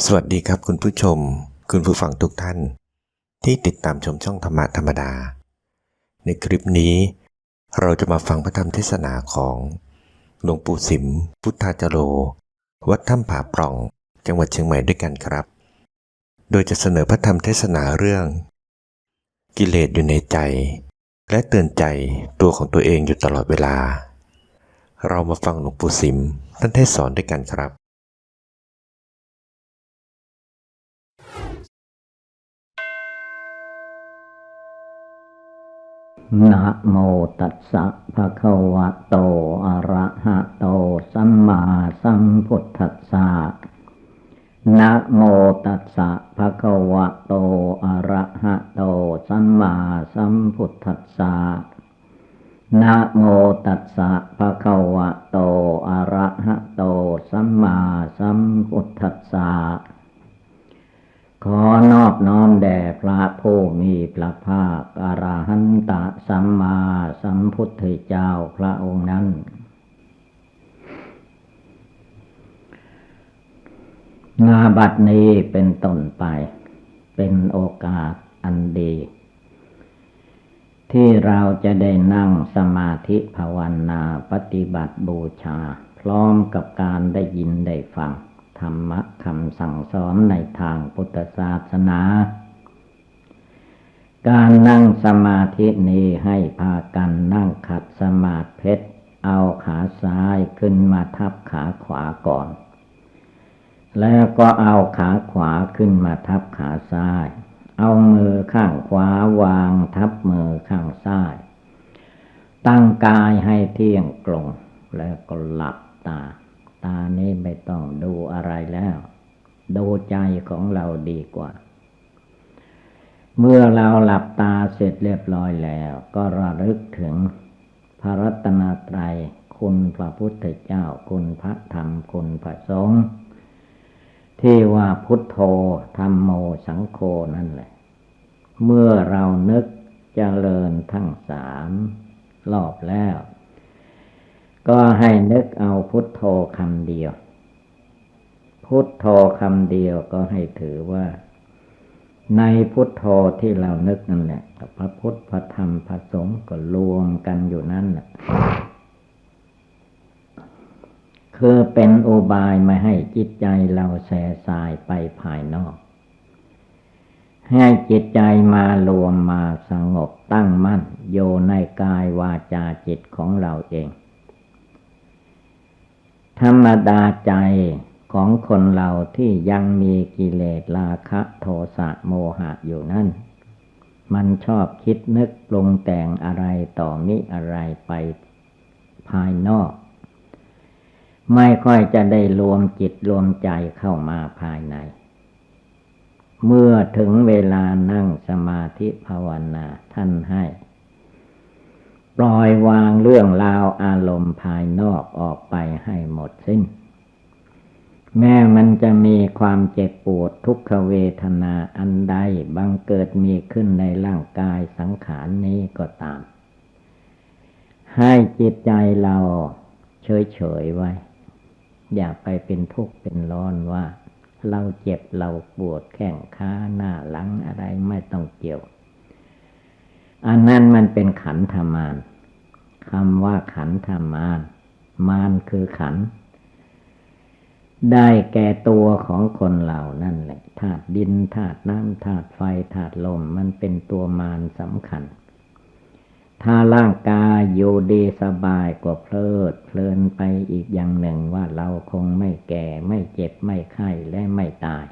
สวัสดีครับคุณผู้ชมคุณผู้ฟังทุกท่านที่ติดตามชมช่องธรรมะธรรมดาในคลิปนี้เราจะมาฟังพระธรรมเทศนาของหลวงปู่สิมพุทธาจโรวัดถ้ำผาปล่องจังหวัดเชียงใหม่ด้วยกันครับโดยจะเสนอพระธรรมเทศนาเรื่องกิเลสอยู่ในใจและเตือนใจตัวของตัวเองอยู่ตลอดเวลาเรามาฟังหลวงปู่สิมท่านเทศสอนด้วยกันครับนะโมตัสสะภะคะวะโตอะระหะโตสัมมาสัมพุทธัสสะนะโมตัสสะภะคะวะโตอะระหะโตสัมมาสัมพุทธัสสะนะโมตัสสะภะคะวะโตอะระหะโตสัมมาสัมพุทธัสสะขอนอบน้อมแด่พระผู้มีพระภาคอรหันตสัมมาสัมพุทธเจ้าพระองค์นั้นณ บัดนี้เป็นต้นไปเป็นโอกาสอันดีที่เราจะได้นั่งสมาธิภาวนาปฏิบัติบูชาพร้อมกับการได้ยินได้ฟังธรรมะคำสั่งสอนในทางพุทธศาสนาการนั่งสมาธินี้ให้พากันนั่งขัดสมาธิเอาขาซ้ายขึ้นมาทับขาขวาก่อนแล้วก็เอาขาขวาขึ้นมาทับขาซ้ายเอามือข้างขวาวางทับมือข้างซ้ายตั้งกายให้เที่ยงตรงแล้วก็หลับตานี้ไม่ต้องดูอะไรแล้วดูใจของเราดีกว่าเมื่อเราหลับตาเสร็จเรียบร้อยแล้วก็ระลึกถึงพระรัตนตรัยคุณพระพุทธเจ้าคุณพระธรรมคุณพระสงฆ์ที่ว่าพุทโธธัมโมสังโฆนั่นแหละเมื่อเรานึกเจริญทั้งสามรอบแล้วก็ให้นึกเอาพุทโธคำเดียวพุทโธคำเดียวก็ให้ถือว่าในพุทโธที่เรานึกนั่นแหละพระพุทธพระธรรมพระสงฆ์ก็รวมกันอยู่นั่นแหละคือเป็นอุบายไม่ให้จิตใจเราแส่สายไปภายนอกให้จิตใจมารวมมาสงบตั้งมั่นอยู่ในกายวาจาจิตของเราเองธรรมดาใจของคนเราที่ยังมีกิเลสราคะโทสะโมหะอยู่นั่นมันชอบคิดนึกปรุงแต่งอะไรต่อมิอะไรไปภายนอกไม่ค่อยจะได้รวมจิตรวมใจเข้ามาภายในเมื่อถึงเวลานั่งสมาธิภาวนาท่านให้ปล่อยวางเรื่องราวอารมณ์ภายนอกออกไปให้หมดสิ้นแม้มันจะมีความเจ็บปวดทุกขเวทนาอันใดบังเกิดมีขึ้นในร่างกายสังขารนี้ก็ตามให้จิตใจเราเฉยๆไว้อย่าไปเป็นทุกข์เป็นร้อนว่าเราเจ็บเราปวดแข้งขาหน้าหลังอะไรไม่ต้องเกี่ยวอันนั้นมันเป็นขันธมารคำว่าขันธมารมารคือขันธ์ได้แก่ตัวของคนเรานั่นแหละธาตุดินธาตุน้ำธาตุไฟธาตุลมมันเป็นตัวมารสำคัญถ้าร่างกายอยู่ดีสบายก็เพลินไปอีกอย่างหนึ่งว่าเราคงไม่แก่ไม่เจ็บไม่ไข้และไม่ตาย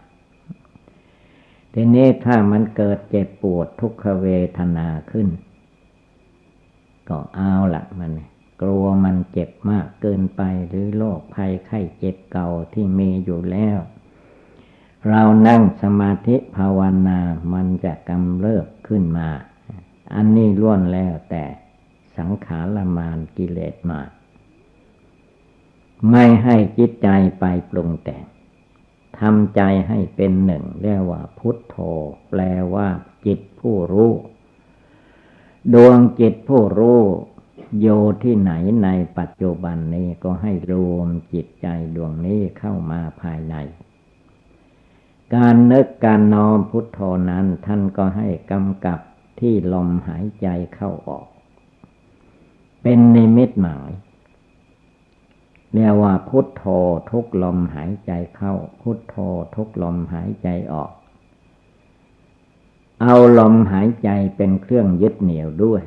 ทีนี้ถ้ามันเกิดเจ็บปวดทุกขเวทนาขึ้นก็เอาละมันกลัวมันเจ็บมากเกินไปหรือโรคภัยไข้เจ็บเก่าที่มีอยู่แล้วเรานั่งสมาธิภาวนามันจะกำเริบขึ้นมาอันนี้ล้วนแล้วแต่สังขารมารกิเลสมาไม่ให้จิตใจไปปรุงแต่งทำใจให้เป็นหนึ่งเรียกว่าพุทโธแปลว่าจิตผู้รู้ดวงจิตผู้รู้อยู่ที่ไหนในปัจจุบันนี้ก็ให้รวมจิตใจดวงนี้เข้ามาภายใน การนึกการน้อมพุทโธนั้นท่านก็ให้กำกับที่ลมหายใจเข้าออกเป็นนิมิตหมายเรียกว่าพุทโธทุกลมหายใจเข้าพุทโธทุกลมหายใจออกเอาลมหายใจเป็นเครื่องยึดเหนี่ยวด้วย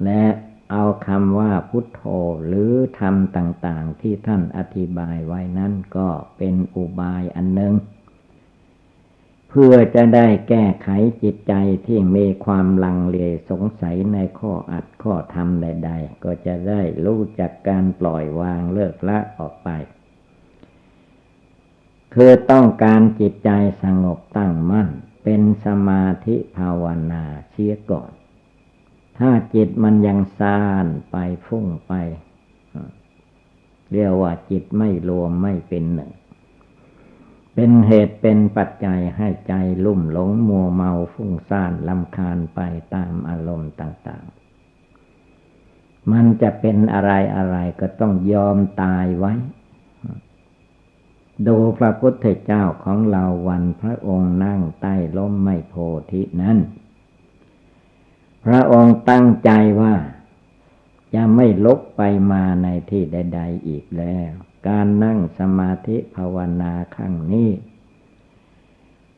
และเอาคำว่าพุทโธหรือธรรมต่างๆที่ท่านอธิบายไว้นั้นก็เป็นอุบายอันหนึ่งเพื่อจะได้แก้ไขจิตใจที่มีความลังเลสงสัยในข้ออัดข้อธรรมใดๆก็จะได้รู้จักการปล่อยวางเลิกละออกไปคือต้องการจิตใจสงบตั้งมั่นเป็นสมาธิภาวนาเสียก่อนถ้าจิตมันยังซ่านไปฟุ้งไปเรียกว่าจิตไม่รวมไม่เป็นหนึ่งเป็นเหตุเป็นปัจจัยให้ใจลุ่มหลงมัวเมาฟุ้งซ่านรำคาญไปตามอารมณ์ต่างๆมันจะเป็นอะไรก็ต้องยอมตายไว้ดูพระพุทธเจ้าของเราวันพระองค์นั่งใต้ร่มไม้โพธินั้นพระองค์ตั้งใจว่าจะไม่ลุกไปมาในที่ใดๆอีกแล้วการนั่งสมาธิภาวนาครั้งนี้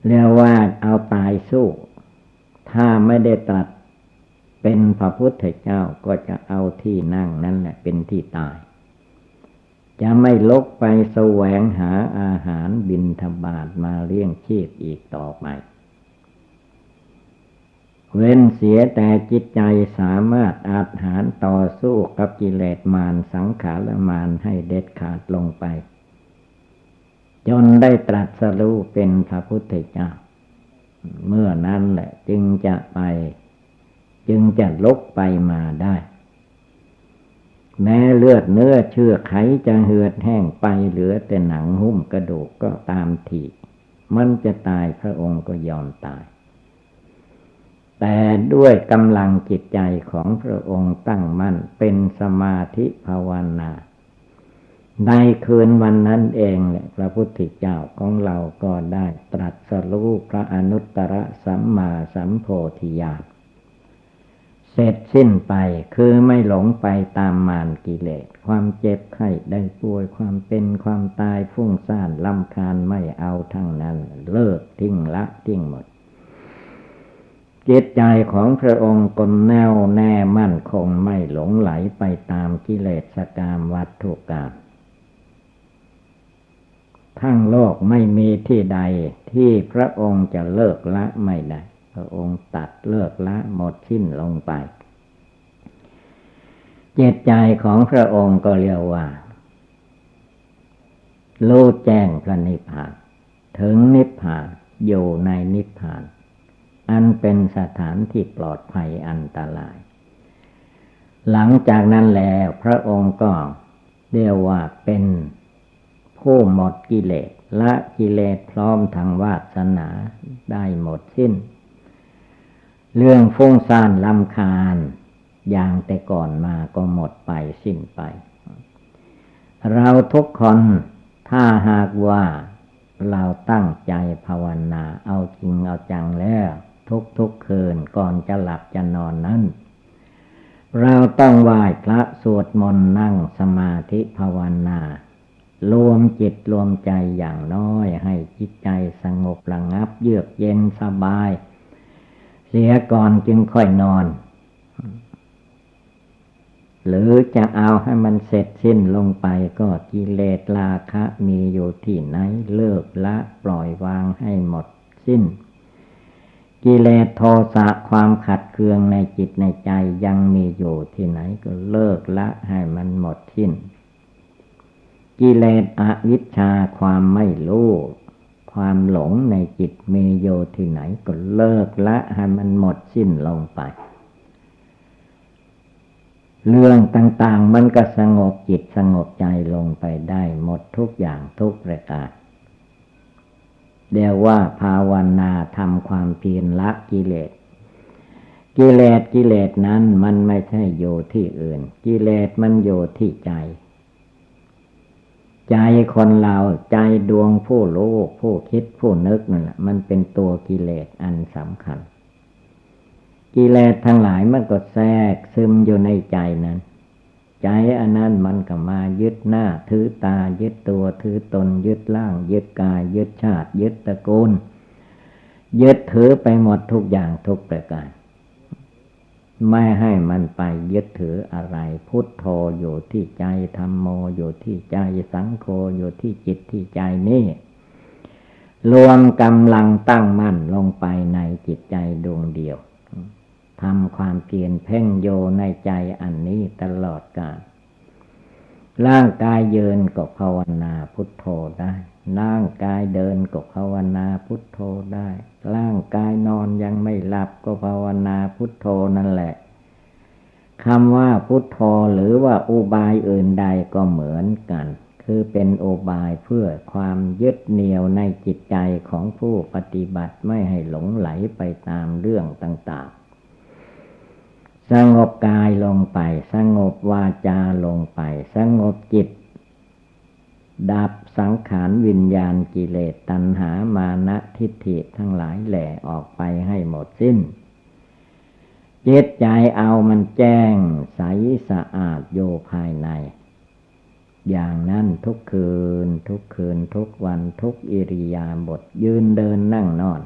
เรียกว่าเอาตายสู้ถ้าไม่ได้ตรัสเป็นพระพุทธเจ้าก็จะเอาที่นั่งนั่นแหละเป็นที่ตายจะไม่ลุกไปแสวงหาอาหารบิณฑบาตมาเลี้ยงชีพอีกต่อไปเว้นเสียแต่จิตใจสามารถอาจหารต่อสู้กับกิเลสมารสังขารมารให้เด็ดขาดลงไปจนได้ตรัสรู้เป็นพระพุทธเจ้าเมื่อนั้นแหละจึงจะลุกไปมาได้แม้เลือดเนื้อเชื่อไขจะเหือดแห้งไปเหลือแต่หนังหุ้มกระดูกก็ตามทีมันจะตายพระองค์ก็ยอมตายแต่ด้วยกำลังจิตใจของพระองค์ตั้งมั่นเป็นสมาธิภาวนาในคืนวันนั้นเองแหละพระพุทธเจ้าของเราก็ได้ตรัสรู้พระอนุตตรสัมมาสัมโพธิญาณเสร็จสิ้นไปคือไม่หลงไปตามมารกิเลสความเจ็บไข้ได้ป่วยความเป็นความตายฟุ้งซ่านรำคาญไม่เอาทั้งนั้นเลิกทิ้งละทิ้งหมดจิตใจของพระองค์ก็แน่วแน่มั่นคงไม่หลงไหลไปตามกิเลสกามวัตถุกรรมทั้งโลกไม่มีที่ใดที่พระองค์จะเลิกละไม่ได้พระองค์ตัดเลิกละหมดสิ้นลงไปจิตใจของพระองค์ก็เรียกว่ารู้แจ้งพระนิพพานถึงนิพพานอยู่ในนิพพานอันเป็นสถานที่ปลอดภัยอันตรายหลังจากนั้นแล้วพระองค์ก็เรียกว่าเป็นผู้หมดกิเลสละกิเลสพร้อมทางวาสนาได้หมดสิ้นเรื่องฟุ้งซ่านรำคาญอย่างแต่ก่อนมาก็หมดไปสิ้นไปเราทุกคนถ้าหากว่าเราตั้งใจภาวนาเอาจริงเอาจังแล้วทุกคืนก่อนจะหลับจะนอนนั้นเราต้องไหว้พระสวดมนต์นั่งสมาธิภาวนารวมจิตรวมใจอย่างน้อยให้จิตใจสงบระงับเยือกเย็นสบายเสียก่อนจึงค่อยนอนหรือจะเอาให้มันเสร็จสิ้นลงไปก็กิเลสราคะมีอยู่ที่ไหนเลิกละปล่อยวางให้หมดสิ้นกิเลสโทสะความขัดเคืองในจิตในใจยังมีอยู่ที่ไหนก็เลิกละให้มันหมดสิ้นกิเลสอวิชชาความไม่รู้ความหลงในจิตมีอยู่ที่ไหนก็เลิกละให้มันหมดสิ้นลงไปเรื่องต่างๆมันก็สงบจิตสงบใจลงไปได้หมดทุกอย่างทุกประการเรียกว่าภาวนาทำความเพียรละกิเลสกิเลสนั้นมันไม่ใช่อยู่ที่อื่นกิเลสมันอยู่ที่ใจ ใจคนเราใจดวงผู้รู้ผู้คิดผู้นึกนั่นแหละมันเป็นตัวกิเลสอันสำคัญกิเลสทั้งหลายมันก็แทรกซึมอยู่ในใจนั้นใจอันนั้นมันก็มายึดหน้าถือตายึดตัวถือตนยึดร่างยึดกายยึดชาติยึดตระกูลยึดถือไปหมดทุกอย่างทุกประการไม่ให้มันไปยึดถืออะไรพุทโธอยู่ที่ใจธัมโมอยู่ที่ใจสังโฆอยู่ที่จิตที่ใจนี่รวมกำลังตั้งมั่นลงไปในจิตใจดวงเดียวทำความเพียรเพ่งโยในใจอันนี้ตลอดกาลร่างกายยืนก็ภาวนาพุทโธได้ร่างกายเดินก็ภาวนาพุทโธได้ร่างกายนอนยังไม่หลับก็ภาวนาพุทโธนั่นแหละคำว่าพุทโธหรือว่าอุบายอื่นใดก็เหมือนกันคือเป็นอุบายเพื่อความยึดเหนี่ยวในจิตใจของผู้ปฏิบัติไม่ให้หลงไหลไปตามเรื่องต่างๆสงบกายลงไปสงบวาจาลงไปสงบจิตดับสังขารวิญญาณกิเลสตัณหามานะทิฏฐิทั้งหลายแหล่ออกไปให้หมดสิ้นจิตใจเอามันแจ้งใสสะอาดโยภายในอย่างนั้นทุกคืนทุกคืนทุกวันทุกอิริยาบถยืนเดินนั่งนอน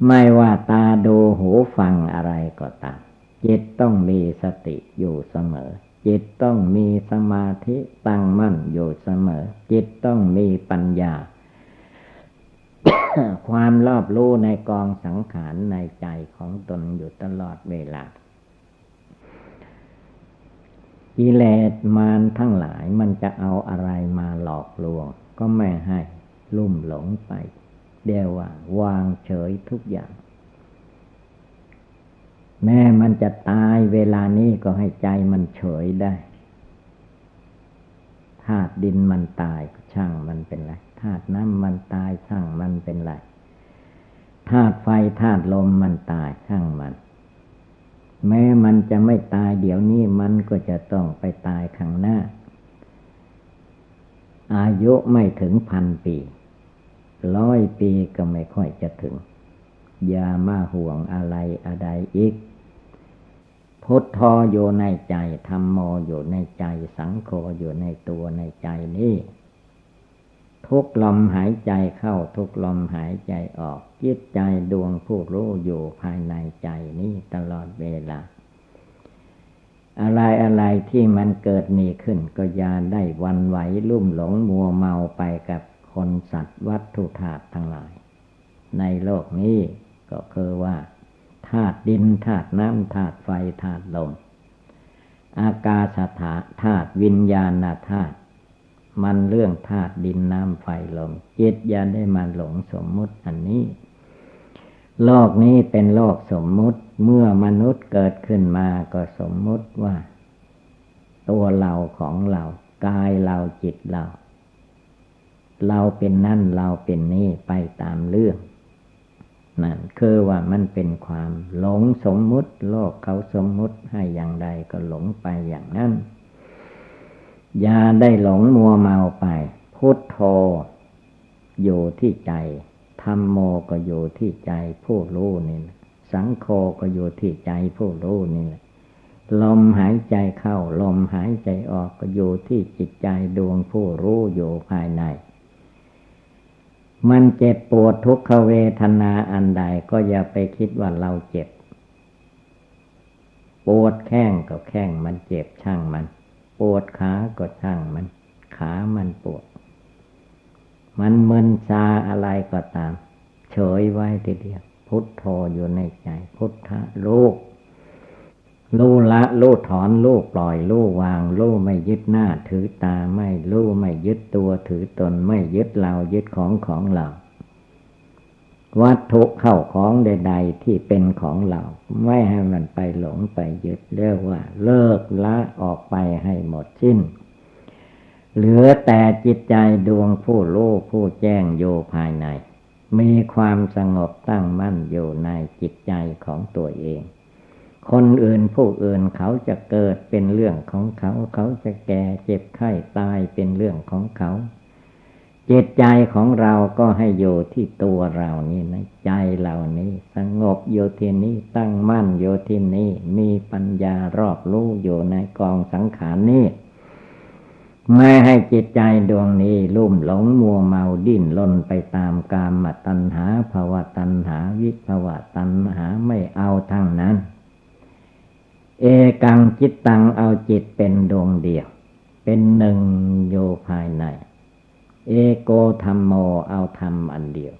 ไม่ว่าตาดูหูฟังอะไรก็ตามจิตต้องมีสติอยู่เสมอจิตต้องมีสมาธิตั้งมั่นอยู่เสมอจิตต้องมีปัญญา ความรอบรู้ในกองสังขารในใจของตนอยู่ตลอดเวลากิเลสมารทั้งหลายมันจะเอาอะไรมาหลอกลวงก็ไม่ให้ลุ่มหลงไปเดี๋ยวว่าวางเฉยทุกอย่างแม้มันจะตายเวลานี้ก็ให้ใจมันเฉยได้ธาตุดินมันตายช่างมันเป็นไรธาตุน้ำมันตายช่างมันเป็นไรธาตุไฟธาตุลมมันตายช่างมันแม้มันจะไม่ตายเดี๋ยวนี้มันก็จะต้องไปตายข้างหน้าอายุไม่ถึง1,000 ปี100 ปีก็ไม่ค่อยจะถึงอย่ามาห่วงอะไรอะไรอีกพุทโธอยู่ในใจธัมโมอยู่ในใจสังโฆอยู่ในตัวในใจนี้ทุกลมหายใจเข้าทุกลมหายใจออกจิตใจดวงผู้รู้อยู่ภายในใจนี้ตลอดเวลาอะไรอะไรที่มันเกิดมีขึ้นก็อย่าได้หวั่นไหวลุ่มหลงมัวเมาไปกับคนสัตว์วัตถุธาตุทั้งหลายในโลกนี้ก็คือว่าธาตุดินธาตุน้ำธาตุไฟธาตุลมอากาศธาตุวิญญาณธาตุมันเรื่องธาตุดินน้ำไฟลมจิตอย่าได้มาหลงสมมุติอันนี้โลกนี้เป็นโลกสมมุติเมื่อมนุษย์เกิดขึ้นมาก็สมมุติว่าตัวเราของเรากายเราจิตเราเป็นนั่นเราเป็นนี่ไปตามเรื่องนั่นคือว่ามันเป็นความหลงสมมุติโลกเขาสมมุติให้อย่างใดก็หลงไปอย่างนั้นอย่าได้หลงมัวเมาไปพุทโธอยู่ที่ใจธัมโมก็อยู่ที่ใจผู้รู้นี่สังโฆก็อยู่ที่ใจผู้รู้นี่แหละลมหายใจเข้าลมหายใจออกก็อยู่ที่จิตใจดวงผู้รู้อยู่ภายในมันเจ็บปวดทุกขเวทนาอันใดก็อย่าไปคิดว่าเราเจ็บปวดแข้งก็แข้งมันเจ็บช่างมันปวดขาก็ช่างมันขามันปวดมันมึนชาอะไรก็ตามเฉยไว้ทีเดียวพุทโธอยู่ในใจพุทธะรู้ละรู้ถอนรู้ปล่อยรู้วางรู้ไม่ยึดหน้าถือตาไม่รู้ไม่ยึดตัวถือตนไม่ยึดเรายึดของเราวัตถุเข้าของใดๆที่เป็นของเราไม่ให้มันไปหลงไปยึดเรียกว่าเลิกละออกไปให้หมดสิ้นเหลือแต่จิตใจดวงผู้รู้ผู้แจ้งอยู่ภายในมีความสงบตั้งมั่นอยู่ในจิตใจของตัวเอง คนอื่นผู้อื่นเขาจะเกิดเป็นเรื่องของเขา เขาจะแก่เจ็บไข้ตายเป็นเรื่องของเขาจิตใจของเราก็ให้อยู่ที่ตัวเรานี่นะใจเรานี้สงบอยู่ที่นี้ตั้งมั่นอยู่ที่นี้มีปัญญารอบรู้อยู่ในกองสังขารนี้ไม่ให้จิตใจดวงนี้ลุ่มหลงมัวเมาดิ้นรนไปตามกามตัณหาภวตัณหาวิภวตัณหาไม่เอาทั้งนั้นเอกังจิตตังเอาจิตเป็นดวงเดียวเป็นหนึ่งอยู่ภายในเอโกธัมโมเอาธรรมอันเดียว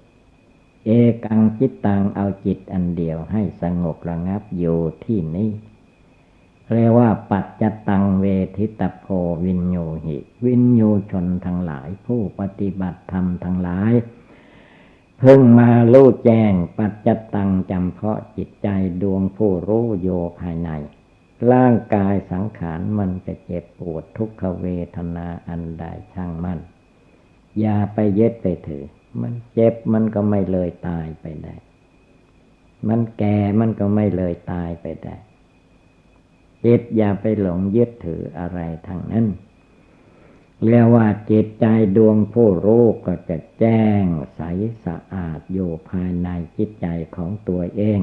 เอกังจิตตังเอาจิตอันเดียวให้สงบระงับอยู่ที่นี้เรียกว่าปัจจตังเวทิตโพวินโยหิวินโยชนทั้งหลายผู้ปฏิบัติธรรมทั้งหลายเพิ่งมารู้แจ้งปัจจตังจำเพาะจิตใจดวงผู้รู้โยภายในร่างกายสังขารมันจะเจ็บปวดทุกขเวทนาอันใดช่างมันอย่าไปยึดไปถือมันเจ็บมันก็ไม่เลยตายไปได้มันแก่มันก็ไม่เลยตายไปได้จิตอย่าไปหลงยึดถืออะไรทั้งนั้นเรียกว่าจิตใจดวงผู้รู้ก็จะแจ้งใสสะอาดอยู่ภายในจิตใจของตัวเอง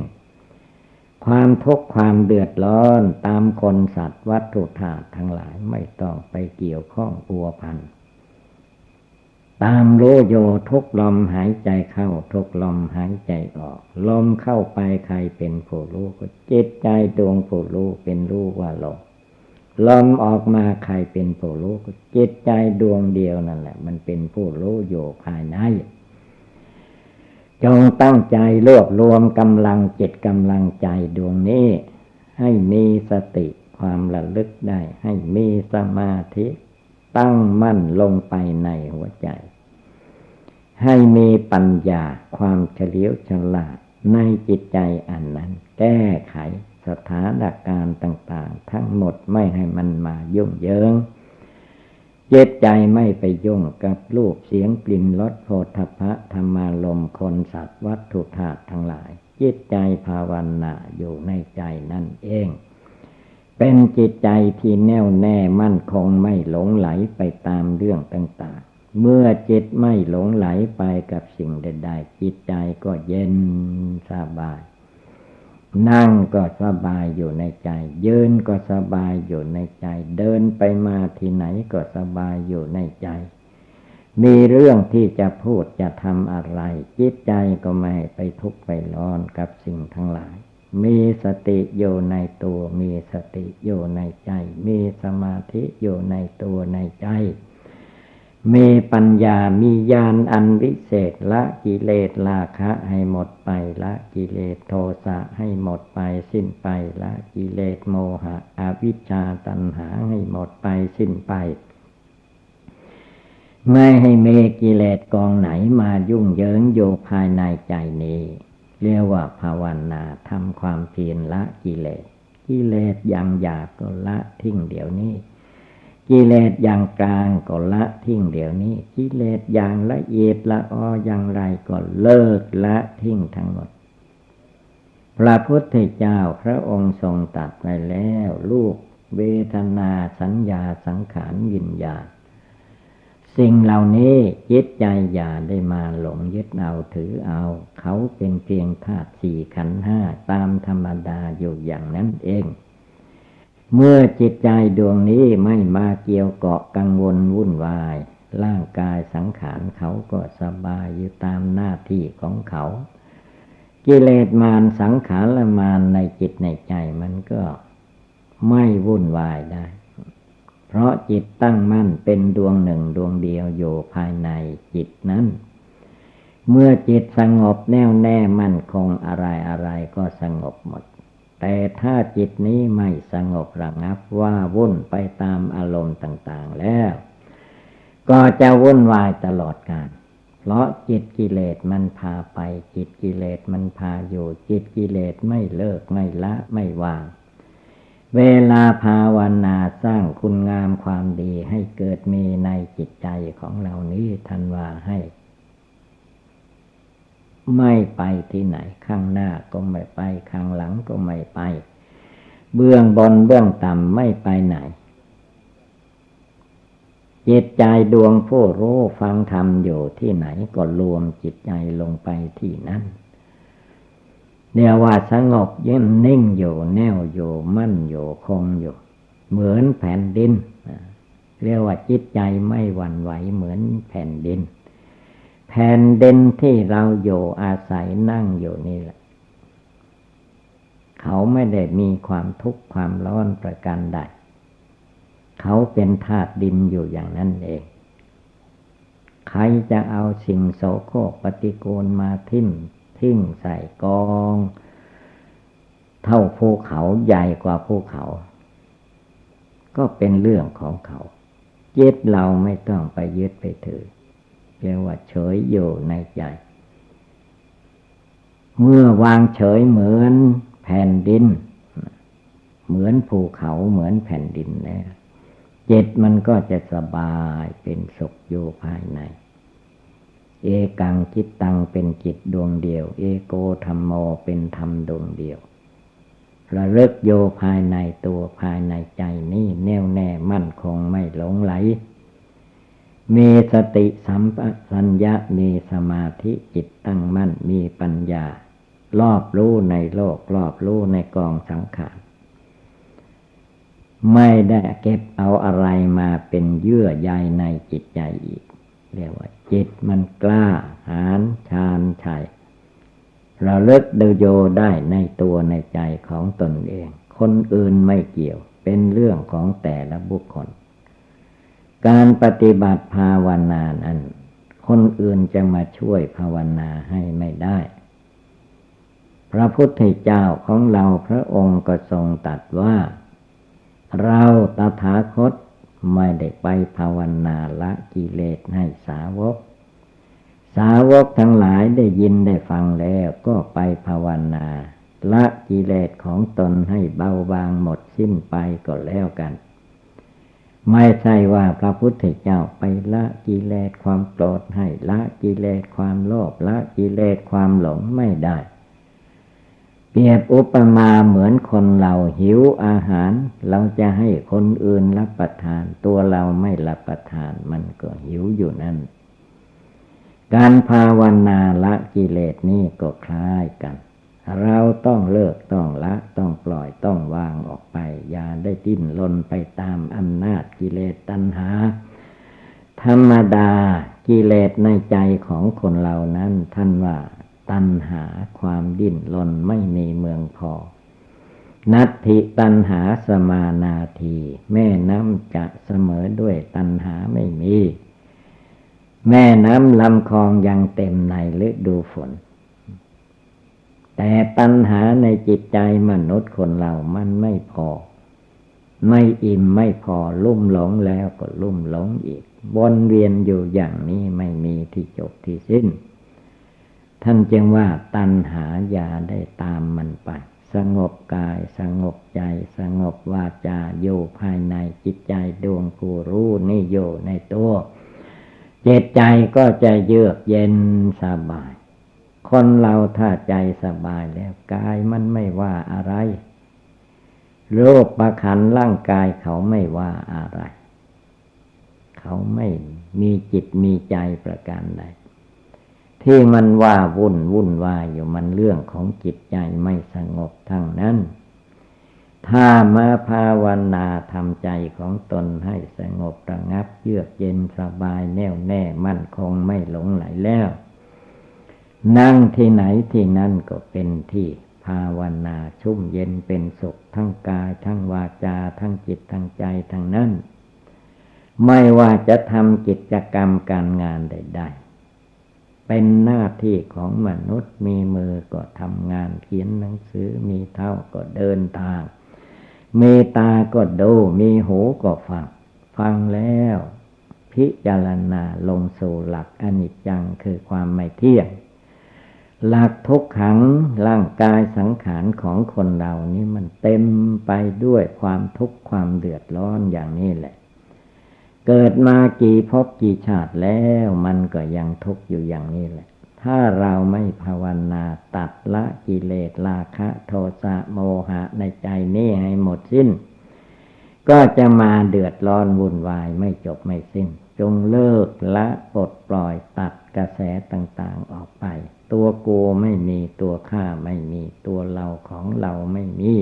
ความทุกข์ความเดือดร้อนตามคนสัตว์วัตถุธาตุทั้งหลายไม่ต้องไปเกี่ยวข้องพัวพันตามรู้โยทุกลมหายใจเข้าทุกลมหายใจออกลมเข้าไปใครเป็นผู้รู้ก็จิตใจดวงผู้รู้เป็นรู้ว่าลมลมออกมาใครเป็นผู้รู้ก็จิตใจดวงเดียวนั่นแหละมันเป็นผู้รู้อยู่ภายในจงตั้งใจรวบรวมกำลังจิตกำลังใจดวงนี้ให้มีสติความระลึกได้ให้มีสมาธิตั้งมั่นลงไปในหัวใจให้มีปัญญาความเฉลียวฉลาดในจิตใจอันนั้นแก้ไขสถานการณ์ต่างๆทั้งหมดไม่ให้มันมายุ่งเหยิงจิตใจไม่ไปยุ่งกับรูปเสียงกลิ่นรสโผฏฐัพพะธรรมารมณ์คนสัตว์วัตถุธาตุทั้งหลายจิตใจภาวนาอยู่ในใจนั่นเองเป็นจิตใจที่แน่วแน่มั่นคงไม่หลงไหลไปตามเรื่องต่างๆเมื่อจิตไม่หลงไหลไปกับสิ่งใดๆจิตใจก็เย็นสบายนั่งก็สบายอยู่ในใจยืนก็สบายอยู่ในใจเดินไปมาที่ไหนก็สบายอยู่ในใจมีเรื่องที่จะพูดจะทำอะไรจิตใจก็ไม่ไปทุกข์ไปร้อนกับสิ่งทั้งหลายมีสติอยู่ในตัวมีสติอยู่ในใจมีสมาธิอยู่ในตัวในใจมีปัญญามีญาณอันวิเศษละกิเลสราคะให้หมดไปละกิเลสโทสะให้หมดไปสิ้นไปละกิเลสโมหะอวิชชาตัณหาให้หมดไปสิ้นไปไม่ให้มีกิเลสกองไหนมายุ่งเหยิงอยู่ภายในใจนี้เรียกว่าภาวนาทำความเพียรละกิเลสกิเลสอย่างหยาบก็ละทิ้งเดี๋ยวนี้กิเลสอย่างกลางก็ละทิ้งเดี๋ยวนี้กิเลสอย่างละเอียดละอออย่างไรก็เลิกละทิ้งทั้งหมดพระพุทธเจ้าพระองค์ทรงตรัสไว้แล้วรูปเวทนาสัญญาสังขารวิญญาณสิ่งเหล่านี้จิตใจอย่าได้มาหลงยึดเอาถือเอาเขาเป็นเพียงธาตุสี่ขันธ์ห้าตามธรรมดาอยู่อย่างนั้นเองเมื่อจิตใจดวงนี้ไม่มาเกี่ยวเกาะกังวลวุ่นวายร่างกายสังขารเขาก็สบายอยู่ตามหน้าที่ของเขากิเลสมารสังขารมารในจิตในใจมันก็ไม่วุ่นวายได้เพราะจิตตั้งมั่นเป็นดวงหนึ่งดวงเดียวอยู่ภายในจิตนั้นเมื่อจิตสงบแน่วแน่มั่นคงอะไรก็สงบหมดแต่ถ้าจิตนี้ไม่สงบระงับว่าวุ่นไปตามอารมณ์ต่างๆแล้วก็จะวุ่นวายตลอดกาลเพราะจิตกิเลสมันพาไปจิตกิเลสมันพาอยู่จิตกิเลสไม่เลิกไม่ละไม่วางเวลาภาวนาสร้างคุณงามความดีให้เกิดมีในจิตใจของเรานี้ท่านว่าให้ไม่ไปที่ไหนข้างหน้าก็ไม่ไปข้างหลังก็ไม่ไป เบื้องบนเบื้องต่ำไม่ไปไหนจิตใจดวงผู้รู้ฟังธรรมอยู่ที่ไหนก็รวมจิตใจลงไปที่นั้นเรียกว่าสงบเย็นนิ่งอยู่แน่วอยู่มั่นอยู่คงอยู่เหมือนแผ่นดินเรียกว่าจิตใจไม่หวั่นไหวเหมือนแผ่นดินแผ่นดินที่เราอยู่อาศัยนั่งอยู่นี่แหละเขาไม่ได้มีความทุกข์ความร้อนประการใดเขาเป็นธาตุดินอยู่อย่างนั้นเองใครจะเอาสิ่งโสโครกปฏิกูลมาทิ้งใส่กองเท่าภูเขาใหญ่กว่าภูเขาก็เป็นเรื่องของเขาจิตเราไม่ต้องไปยึดไปถือเรียกว่าเฉยอยู่ในใจเมื่อวางเฉยเหมือนแผ่นดินเหมือนภูเขาเหมือนแผ่นดินแล้วจิตมันก็จะสบายเป็นสุขอยู่ภายในเอกังจิตตังเป็นจิตดวงเดียวเอโกธัมโมเป็นธรรมดวงเดียวระลึกโยภายในตัวภายในใจนี้แน่วแน่มั่นคงไม่หลงไหลมีสติสัมปชัญญะมีสมาธิจิตตั้งมั่นมีปัญญารอบรู้ในโลกรอบรู้ในกองสังขารไม่ได้เก็บเอาอะไรมาเป็นเยื่อใยในจิตใจอีกเรียกว่าจิตมันกล้าหาญชาญชัยเราเลิกดูโยได้ในตัวในใจของตนเองคนอื่นไม่เกี่ยวเป็นเรื่องของแต่ละบุคคลการปฏิบัติภาวนานั้นคนอื่นจะมาช่วยภาวนาให้ไม่ได้พระพุทธเจ้าของเราพระองค์ก็ทรงตรัสว่าเราตถาคตไม่ได้ไปภาวนาละกิเลสให้สาวกทั้งหลายได้ยินได้ฟังแล้วก็ไปภาวนาละกิเลสของตนให้เบาบางหมดสิ้นไปก็แล้วกันไม่ใช่ว่าพระพุทธเจ้าไปละกิเลสความโกรธให้ละกิเลสความโลภละกิเลสความหลงไม่ได้เปรียบอุปมาเหมือนคนเราหิวอาหารเราจะให้คนอื่นรับประทานตัวเราไม่รับประทานมันก็หิวอยู่นั่นการภาวนาละกิเลสนี่ก็คล้ายกันเราต้องเลิกต้องละต้องปล่อยต้องวางออกไปอย่าได้ดิ้นรนไปตามอำนาจกิเลสตัณหาธรรมดากิเลสในใจของคนเรานั้นท่านว่าตัณหาความดิ้นรนไม่มีเมืองพอนัตถิตัณหาสมานาทีแม่น้ำจะเสมอด้วยตัณหาไม่มีแม่น้ำลำคลองยังเต็มในฤดูฝนแต่ตัณหาในจิตใจมนุษย์คนเรามันไม่พอไม่อิ่มไม่พอลุ่มหลงแล้วก็ลุ่มหลงอีกวนเวียนอยู่อย่างนี้ไม่มีที่จบที่สิ้นท่านจึงว่าตัณหาอย่าได้ตามมันไปสงบกายสงบใจสงบวาจาอยู่ภายในจิตใจดวงผู้รู้นี่อยู่ในตัวจิตใจก็จะเยือกเย็นสบายคนเราถ้าใจสบายแล้วกายมันไม่ว่าอะไรรูปประขันธ์ร่างกายเขาไม่ว่าอะไรเขาไม่มีจิตมีใจประการใดที่มันว่าวุ่นวายอยู่มันเรื่องของจิตใจไม่สงบทั้งนั้นถ้ามาภาวนาทำใจของตนให้สงบระงับเยือกเย็นสบายแน่วแน่มั่นคงไม่หลงไหลแล้วนั่งที่ไหนที่นั่นก็เป็นที่ภาวนาชุ่มเย็นเป็นสุขทั้งกายทั้งวาจาทั้งจิตทั้งใจทั้งนั้นไม่ว่าจะทำกิจกรรมการงานใดๆเป็นหน้าที่ของมนุษย์มีมือก็ทำงานเขียนหนังสือมีเท้าก็เดินทางมีตาก็ดูมีหูก็ฟังแล้วพิจารณาลงสู่หลักอนิจจังคือความไม่เที่ยงหลักทุกขังร่างกายสังขารของคนเรานี่มันเต็มไปด้วยความทุกข์ความเดือดร้อนอย่างนี้แหละเกิดมากี่ภพกี่ชาติแล้วมันก็ยังทุกข์อยู่อย่างนี้แหละ ถ้าเราไม่ภาวนาตัดละกิเลสราคะโทสะโมหะในใจนี้ให้หมดสิ้นก็จะมาเดือดร้อนวุ่นวายไม่จบไม่สิ้นจงเลิกละปลดปล่อยตัดกระแสต่างๆออกไปตัวกูไม่มีตัวข้าไม่มีตัวเราของเราไม่มี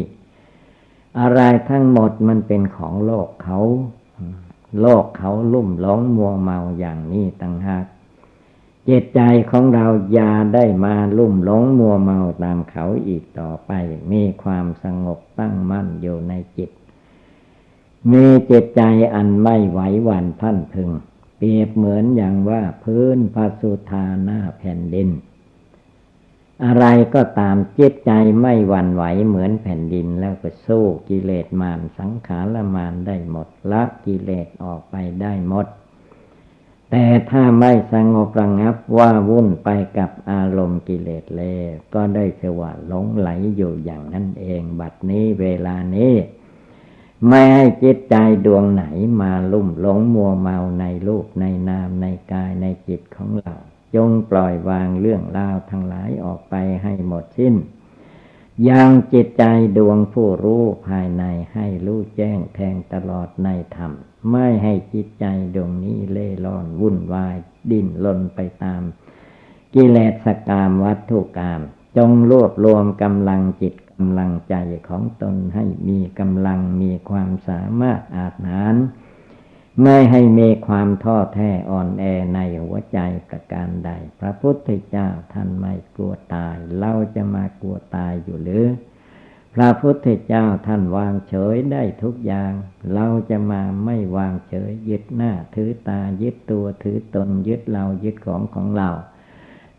อะไรทั้งหมดมันเป็นของโลกเขาลุ่มหลงมัวเมาอย่างนี้ต่างหากจิตใจของเราอย่าได้มาลุ่มหลงมัวเมาตามเขาอีกต่อไปมีความสงบตั้งมั่นอยู่ในจิตมีจิตใจอันไม่ไหวหวั่นพลันพรึงเปรียบเหมือนอย่างว่าพื้นพระสุธาหน้าแผ่นดินอะไรก็ตามจิตใจไม่หวั่นไหวเหมือนแผ่นดินแล้วก็สู้กิเลสมารสังขารมารได้หมดละกิเลสออกไปได้หมดแต่ถ้าไม่สงบระงับว่าวุ่นไปกับอารมณ์กิเลสเลยก็ได้ชื่อว่าหลงไหลอยู่อย่างนั้นเองบัดนี้เวลานี้ไม่ให้จิตใจดวงไหนมาลุ่มหลงมัวเมาในรูปในนามในกายในจิตของเราจงปล่อยวางเรื่องราวทั้งหลายออกไปให้หมดสิ้นยังจิตใจดวงผู้รู้ภายในให้รู้แจ้งแทงตลอดในธรรมไม่ให้จิตใจดวงนี้เล่ร่อนวุ่นวายดิ้นรนไปตามกิเลสกามวัตถุกรรมจงรวบรวมกำลังจิตกำลังใจของตนให้มีกำลังมีความสามารถอาจหาญไม่ให้มีความท้อแท้อ่อนแอในหัวใจประการใดพระพุทธเจ้าท่านไม่กลัวตายเราจะมากลัวตายอยู่หรือพระพุทธเจ้าท่านวางเฉยได้ทุกอย่างเราจะมาไม่วางเฉยยึดหน้าถือตายึดตัวถือตนยึดเรายึดของเรา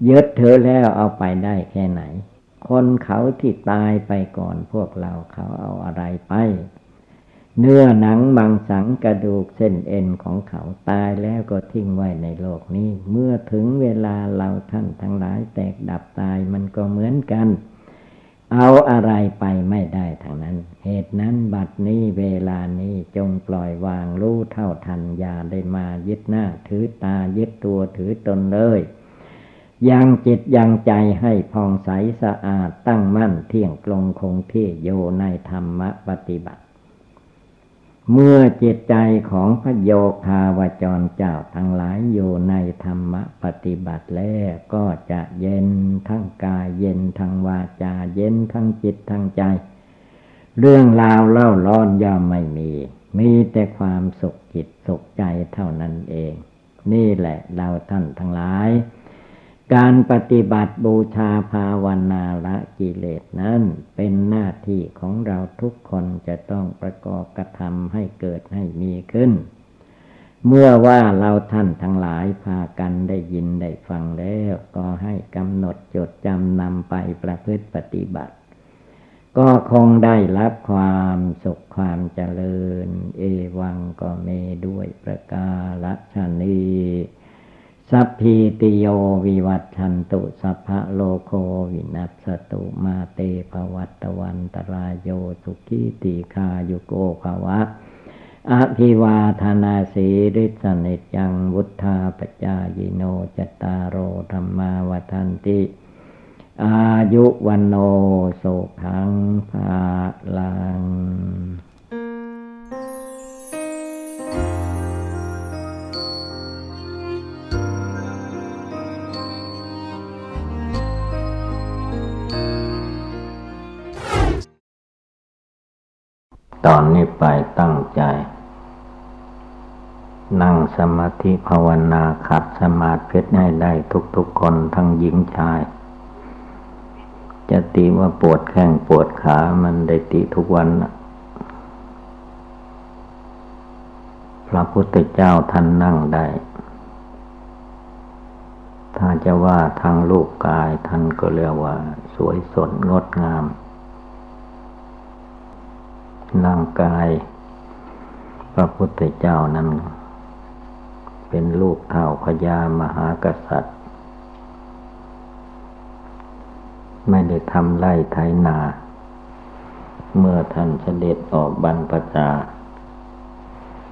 ยึดเธอแล้วเอาไปได้แค่ไหนคนเขาที่ตายไปก่อนพวกเราเขาเอาอะไรไปเนื้อหนังมังสังกระดูกเส้นเอ็นของเขาตายแล้วก็ทิ้งไว้ในโลกนี้เมื่อถึงเวลาเราท่านทั้งหลายแตกดับตายมันก็เหมือนกันเอาอะไรไปไม่ได้ทั้งนั้นเหตุนั้นบัดนี้เวลานี้จงปล่อยวางรู้เท่าทันอย่าได้มายึดหน้าถือตายึดตัวถือตนเลยยังจิตยังใจให้ผ่องใสสะอาดตั้งมั่นเที่ยงตรงคงที่อยู่ในธรรมปฏิบัติเมื่อจิตใจของพระโยคาวจรเจ้าทั้งหลายอยู่ในธรรมปฏิบัติแล้วก็จะเย็นทั้งกายเย็นทั้งวาจาเย็นทั้งจิตทั้งใจเรื่องราวเล่าร้อนย่อมไม่มีแต่ความสุขจิตสุขใจเท่านั้นเองนี่แหละเราท่านทั้งหลายการปฏิบัติบูชาภาวนาละกิเลสนั้นเป็นหน้าที่ของเราทุกคนจะต้องประกอบกระทำให้เกิดให้มีขึ้นเมื่อว่าเราท่านทั้งหลายพากันได้ยินได้ฟังแล้วก็ให้กำหนดจดจำนำไปประพฤติปฏิบัติก็คงได้รับความสุขความเจริญเอวังก็เมด้วยประกาศนีสัพพิติโยวิวัตชันตุสัพพะโลโควินัสสตุมาเตภวัตวันตรายโยสุขีติคายุโกภวะอภิวาทนาสีริสนิจจังวุธาปจายโนจตารโอธรรมาวทันติอายุวันโนสุขังภาลังตอนนี้ไปตั้งใจนั่งสมาธิภาวนาขัดสมาธิให้ได้ทุกคนทั้งหญิงชายจะติว่าปวดแข้งปวดขามันได้ติทุกวันพระพุทธเจ้าท่านนั่งได้ถ้าจะว่าทางรูปกายท่านก็เรียกว่าสวยสดงดงามร่างกายพระพุทธเจ้านั้นเป็นลูกเท้าพญามหากษัตริย์ไม่ได้ทำไร่ไถนาเมื่อท่านเสด็จออกบรรพชา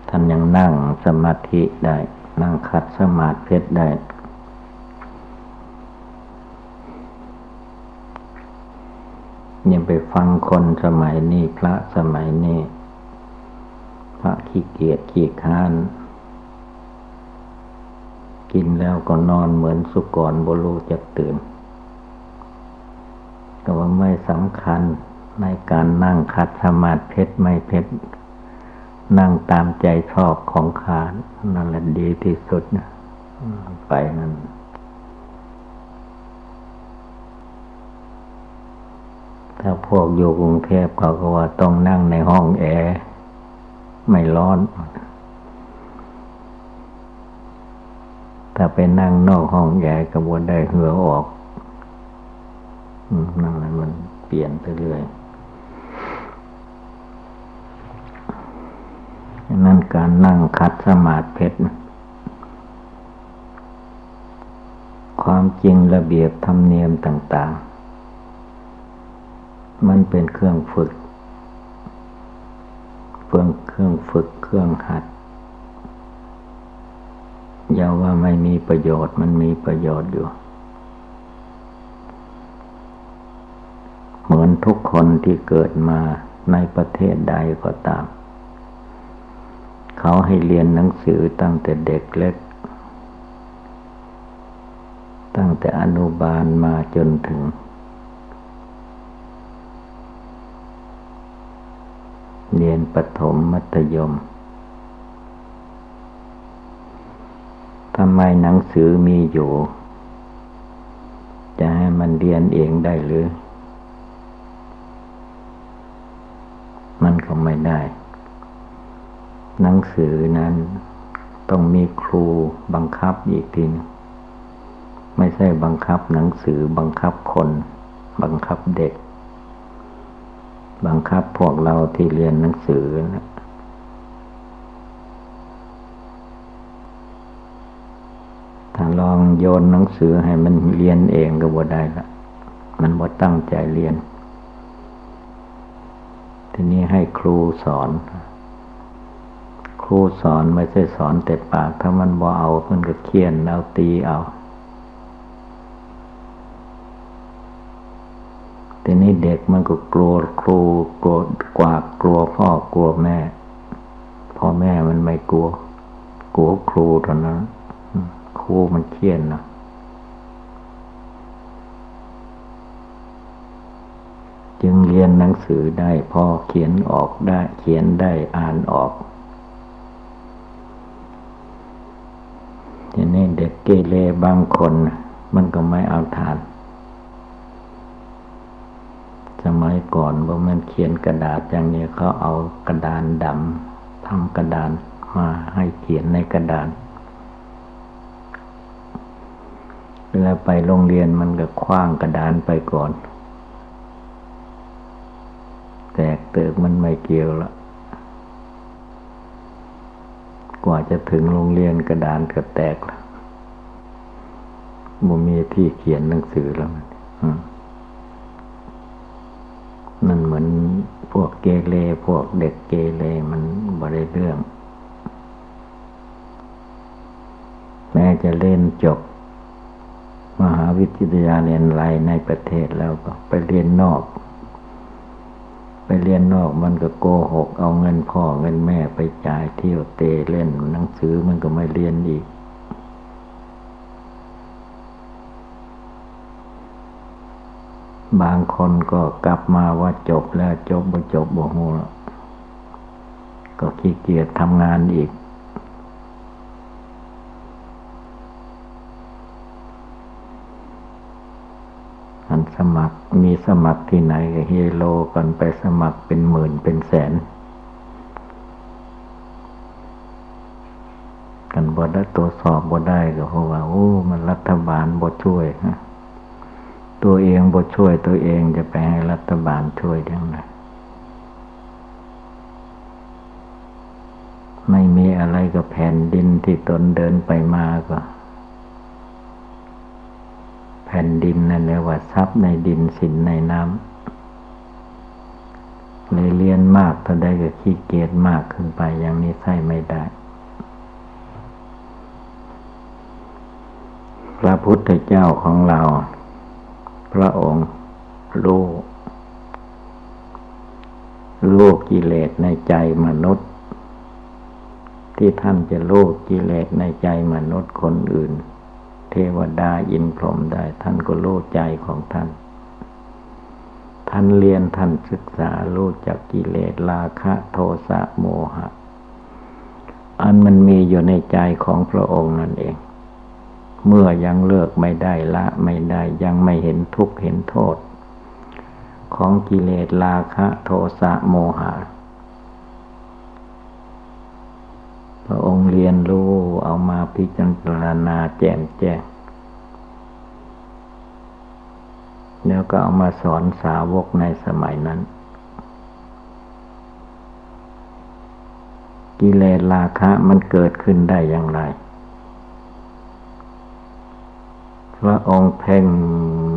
ท่านยังนั่งสมาธิได้นั่งขัดสมาธิได้ ยังไปฟังคนสมัยนี้พระสมัยนี้พระขี้เกียจขี้ค้านกินแล้วก็นอนเหมือนสุกรบ่รู้จักตื่นก็ว่าไม่สำคัญในการนั่งคัดสมาธิเพชรไม่เพชรนั่งตามใจชอบของขานั่นแหละดีที่สุดนะไปนั่นถ้าพวกอยู่กรุงเทพเขาก็ว่าต้องนั่งในห้องแอร์ไม่ร้อนถ้าไปนั่งนอกห้องแอร์ก็บ่ได้เหงื่อออกนั่นแหละมันเปลี่ยนไปเรื่อยฉะนั้นการนั่งคัดสมาธิเพชรความจริงระเบียบธรรมเนียมต่างๆมันเป็นเครื่องฝึกเครื่องหัดอย่าว่าไม่มีประโยชน์มันมีประโยชน์อยู่เหมือนทุกคนที่เกิดมาในประเทศใดก็ตามเขาให้เรียนหนังสือตั้งแต่เด็กเล็กตั้งแต่อนุบาลมาจนถึงเรียนประถมมัธยมทำไมหนังสือมีอยู่จะให้มันเรียนเองได้หรือมันก็ไม่ได้หนังสือนั้นต้องมีครูบังคับอีกทีนึงไม่ใช่บังคับหนังสือบังคับคนบังคับเด็กบังคับพวกเราที่เรียนหนังสือนะถ้าลองโยนหนังสือให้มันเรียนเองก็บ่ได้ละมันบ่ตั้งใจเรียนทีนี้ให้ครูสอนครูสอนไม่ใช่สอนแต่ปากถ้ามันบ่เอามันก็เคี่ยนเอาตีเอาทีนี้เด็กมันก็กลัวครูกลัวกลัวพ่อกลัวแม่พ่อแม่มันไม่กลัวครูเท่านั้นครูมันเคี่ยนนะจึงเรียนหนังสือได้พอเขียนออกได้เขียนได้อ่านออกทีนี้เด็กเกเรบางคนมันก็ไม่เอาทานสมัยก่อนว่ามันเขียนกระดาษอย่างนี้เขาเอากระดานดำทำกระดานมาให้เขียนในกระดานแล้วไปโรงเรียนมันก็ขว้างกระดานไปก่อนแตกเติกมันไม่เกี่ยวละกว่าจะถึงโรงเรียนกระดานก็แตกละบ่มีที่เขียนหนังสือแล้วนั่นเหมือนพวกเกเรพวกเด็กเกเรมันบ่ได้เรื่องแม้จะเล่นจบมหาวิทยาลัยอะไรในประเทศแล้วก็ไปเรียนนอกมันก็โกหกเอาเงินพ่อเงินแม่ไปจ่ายเที่ยวเตะเล่นหนังสือมันก็ไม่เรียนอีกบางคนก็กลับมาว่าจบแล้วจบบ่ฮู้ก็ขี้เกียจทำงานอีกอันสมัครมีสมัครที่ไหนก็เฮโลกันไปสมัครเป็นหมื่นเป็นแสนกันบ่ได้ตรวจสอบบ่ได้ก็เพราะว่ามันรัฐบาลบ่ช่วยตัวเองบ่ช่วยตัวเองจะไปให้รัฐบาลช่วยได้ยังไงไม่มีอะไรกับแผ่นดินที่ตนเดินไปมาก็แผ่นดินนั่นแหละว่าทรัพย์ในดินสินในน้ำเลยเรียนมากเท่าใดก็ขี้เกียจมากขึ้นไปอย่างนี้ใช่ไม่ได้พระพุทธเจ้าของเราพระองค์รู้ รู้กิเลสในใจมนุษย์ที่ท่านจะรู้กิเลสในใจมนุษย์คนอื่นเทวดาอินทร์พรหมได้ท่านก็รู้ใจของท่านท่านเรียนท่านศึกษารู้จักกิเลสราคะโทสะโมหะอันมันมีอยู่ในใจของพระองค์นั่นเองเมื่อยังเลิกไม่ได้ละไม่ได้ยังไม่เห็นทุกข์เห็นโทษของกิเลสราคะโทสะโมหะพระองค์เรียนรู้เอามาพิจารณาแจ่มแจ้งแล้วก็เอามาสอนสาวกในสมัยนั้นกิเลสราคะมันเกิดขึ้นได้อย่างไรพระองค์เพ่ง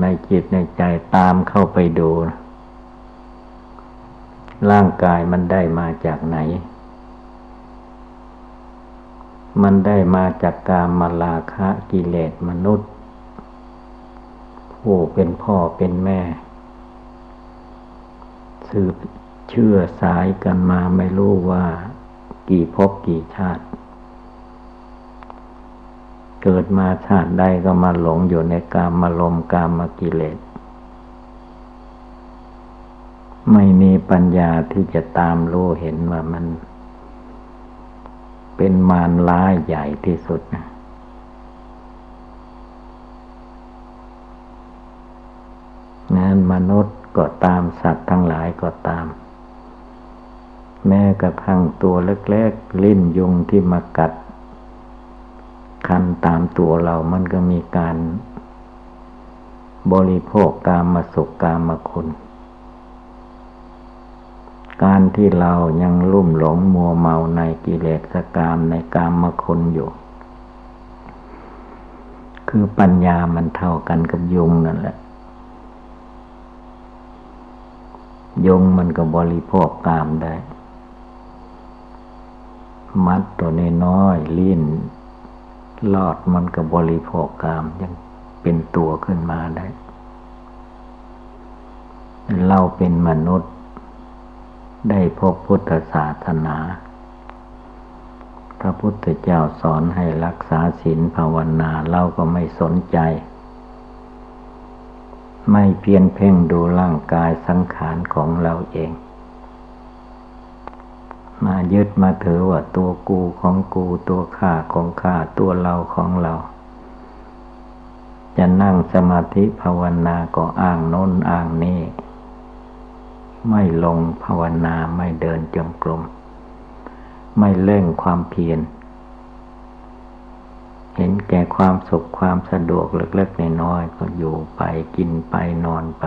ในจิตในใจตามเข้าไปดูร่างกายมันได้มาจากไหนมันได้มาจากกามราคะกิเลสมนุษย์ผู้เป็นพ่อเป็นแม่สืบเชื่อสายกันมาไม่รู้ว่ากี่ภพกี่ชาติเกิดมาชาติใดก็มาหลงอยู่ในกามารมณ์กามกิเลสไม่มีปัญญาที่จะตามรู้เห็นว่ามันเป็นมารร้ายใหญ่ที่สุดนะนั้นมนุษย์ก็ตามสัตว์ทั้งหลายก็ตามแม้กระทั่งตัวเล็กๆลิ้นยุงที่มากัดคันตามตัวเรามันก็มีการบริโภคกามสุขกามคุณการที่เรายังลุ่มหลงมัวเมาในกิเลสกามในกามคุณอยู่คือปัญญามันเท่ากันกับยุงนั่นแหละยุงมันก็บริโภคกามได้มัดตัวน้อยๆลิ้นลอดมันก็บริโภคกามยังเป็นตัวขึ้นมาได้เราเป็นมนุษย์ได้พบพุทธศาสนาพระพุทธเจ้าสอนให้รักษาศีลภาวนาเราก็ไม่สนใจไม่เพียรเพ่งดูร่างกายสังขารของเราเองมายึดมาถือว่าตัวกูของกูตัวข้าของข้าตัวเราของเราจะนั่งสมาธิภาวนาก็อ้างโน้นอ้างนี้ไม่ลงภาวนาไม่เดินจงกรมไม่เร่งความเพียรเห็นแก่ความสุขความสะดวกเล็กๆน้อยๆก็อยู่ไปกินไปนอนไป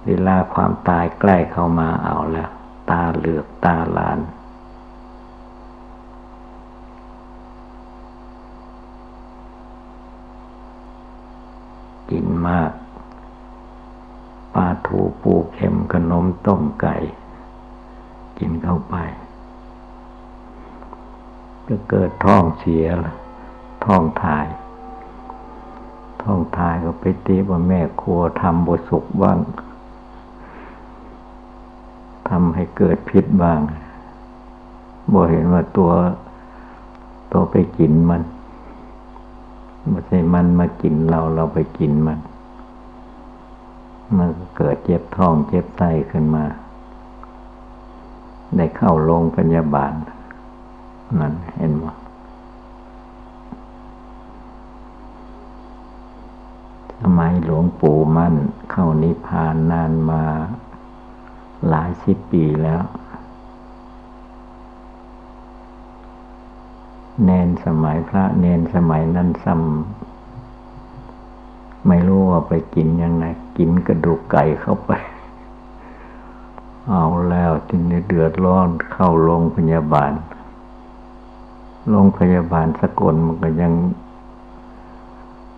เวลาความตายใกล้เข้ามาเอาแล้วตาเหลือกตาลานกินมากปลาทูปูเค็มขนมต้มไก่กินเข้าไปก็เกิดท้องเสียท้องถ่ายก็ไปตีว่าแม่ครัวทำบ่สุกบ้างทำให้เกิดพิษบ้างบ่เห็นว่าตัวไปกินมันไม่ใช่มันมากินเราไปกินมันก็เกิดเจ็บท้องเจ็บไส้ขึ้นมาได้เข้าโรงพยาบาลนั่นเห็นไหมสมัยหลวงปู่มั่นเข้านิพพานนานมาหลายสิบปีแล้วเนนสมัยพระเนนสมัยนั้นซ้ำไม่รู้ว่าไปกินยังไงกินกระดูกไก่เข้าไปเอาแล้วทีนี้เดือดร้อนเข้าโรงพยาบาลสกลมันก็ยัง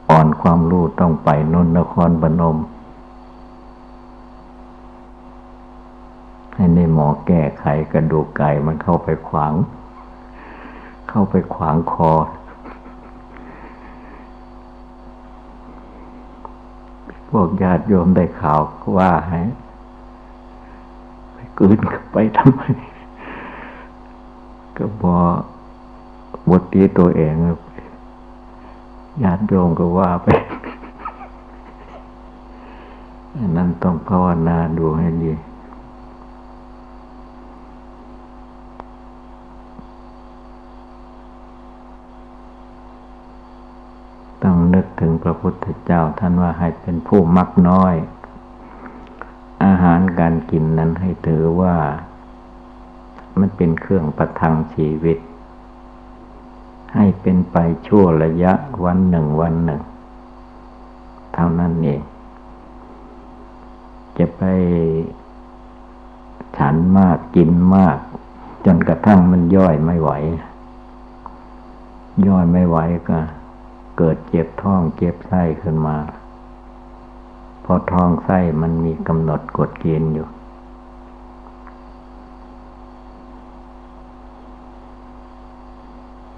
อ่อนความรู้ต้องไปนครพนมให้ในหมอแก้ไขกระดูกไก่มันเข้าไปขวางคอ พวกญาติโยมได้ข่าวว่าให้ไปกลืนเข้าไปทำไมก็บทที่ตัวเองญาติโยมก็ว่าไปนั่นต้องภาวนาดูให้ดีต้องนึกถึงพระพุทธเจ้าท่านว่าให้เป็นผู้มักน้อยอาหารการกินนั้นให้ถือว่ามันเป็นเครื่องประทังชีวิตให้เป็นไปชั่วระยะวันหนึ่งเท่านั้นเองจะไปฉันมากกินมากจนกระทั่งมันย่อยไม่ไหวก็เกิดเจ็บท้องเจ็บไส้ขึ้นมาพอท้องไส้มันมีกำหนดกฎเกณฑ์อยู่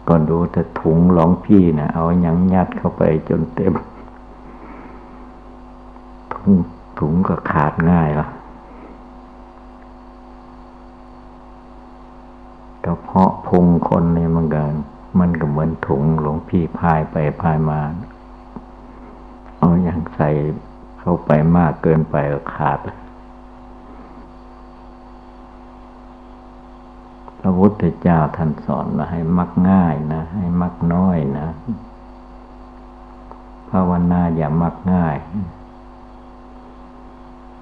ก็ดูแต่ถุงหลวงพี่นะเอาหยังยัดเข้าไปจนเต็มถุงก็ขาดง่ายละกระเพาะพุงคนเนี่ยมันก็เหมือนถุงหลวงพี่พายไปพายมาเอาอย่างใส่เข้าไปมากเกินไปก็ขาดพระพุทธเจ้าท่านสอนว่าให้มักง่ายนะให้มักน้อยนะภาวนาอย่ามักง่าย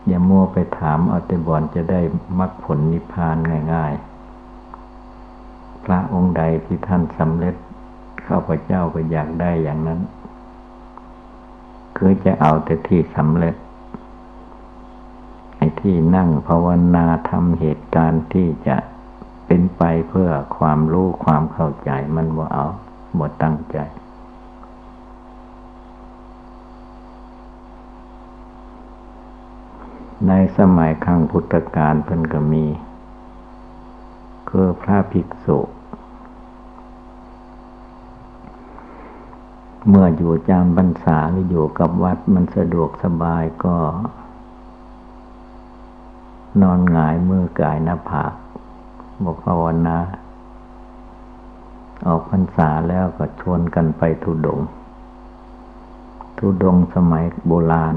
อย่ามัวไปถามเอาแต่บ่อนจะได้มรรคผลนิพพานง่ายๆพระองค์ใดที่ท่านสำเร็จข้าพเจ้าก็อยากได้อย่างนั้นคือจะเอาแต่ที่สำเร็จไอ้ที่นั่งภาวนาทำเหตุการณ์ที่จะเป็นไปเพื่อความรู้ความเข้าใจมันบ่เอาบ่ตั้งใจในสมัยครั้งพุทธกาลเพิ่นก็มีคือพระภิกษุเมื่ออยู่จำพรรษาหรืออยู่กับวัดมันสะดวกสบายก็นอนหงายมือกายหน้าผากบอกภาวนาออกพรรษาแล้วก็ชวนกันไปธุดงค์สมัยโบราณ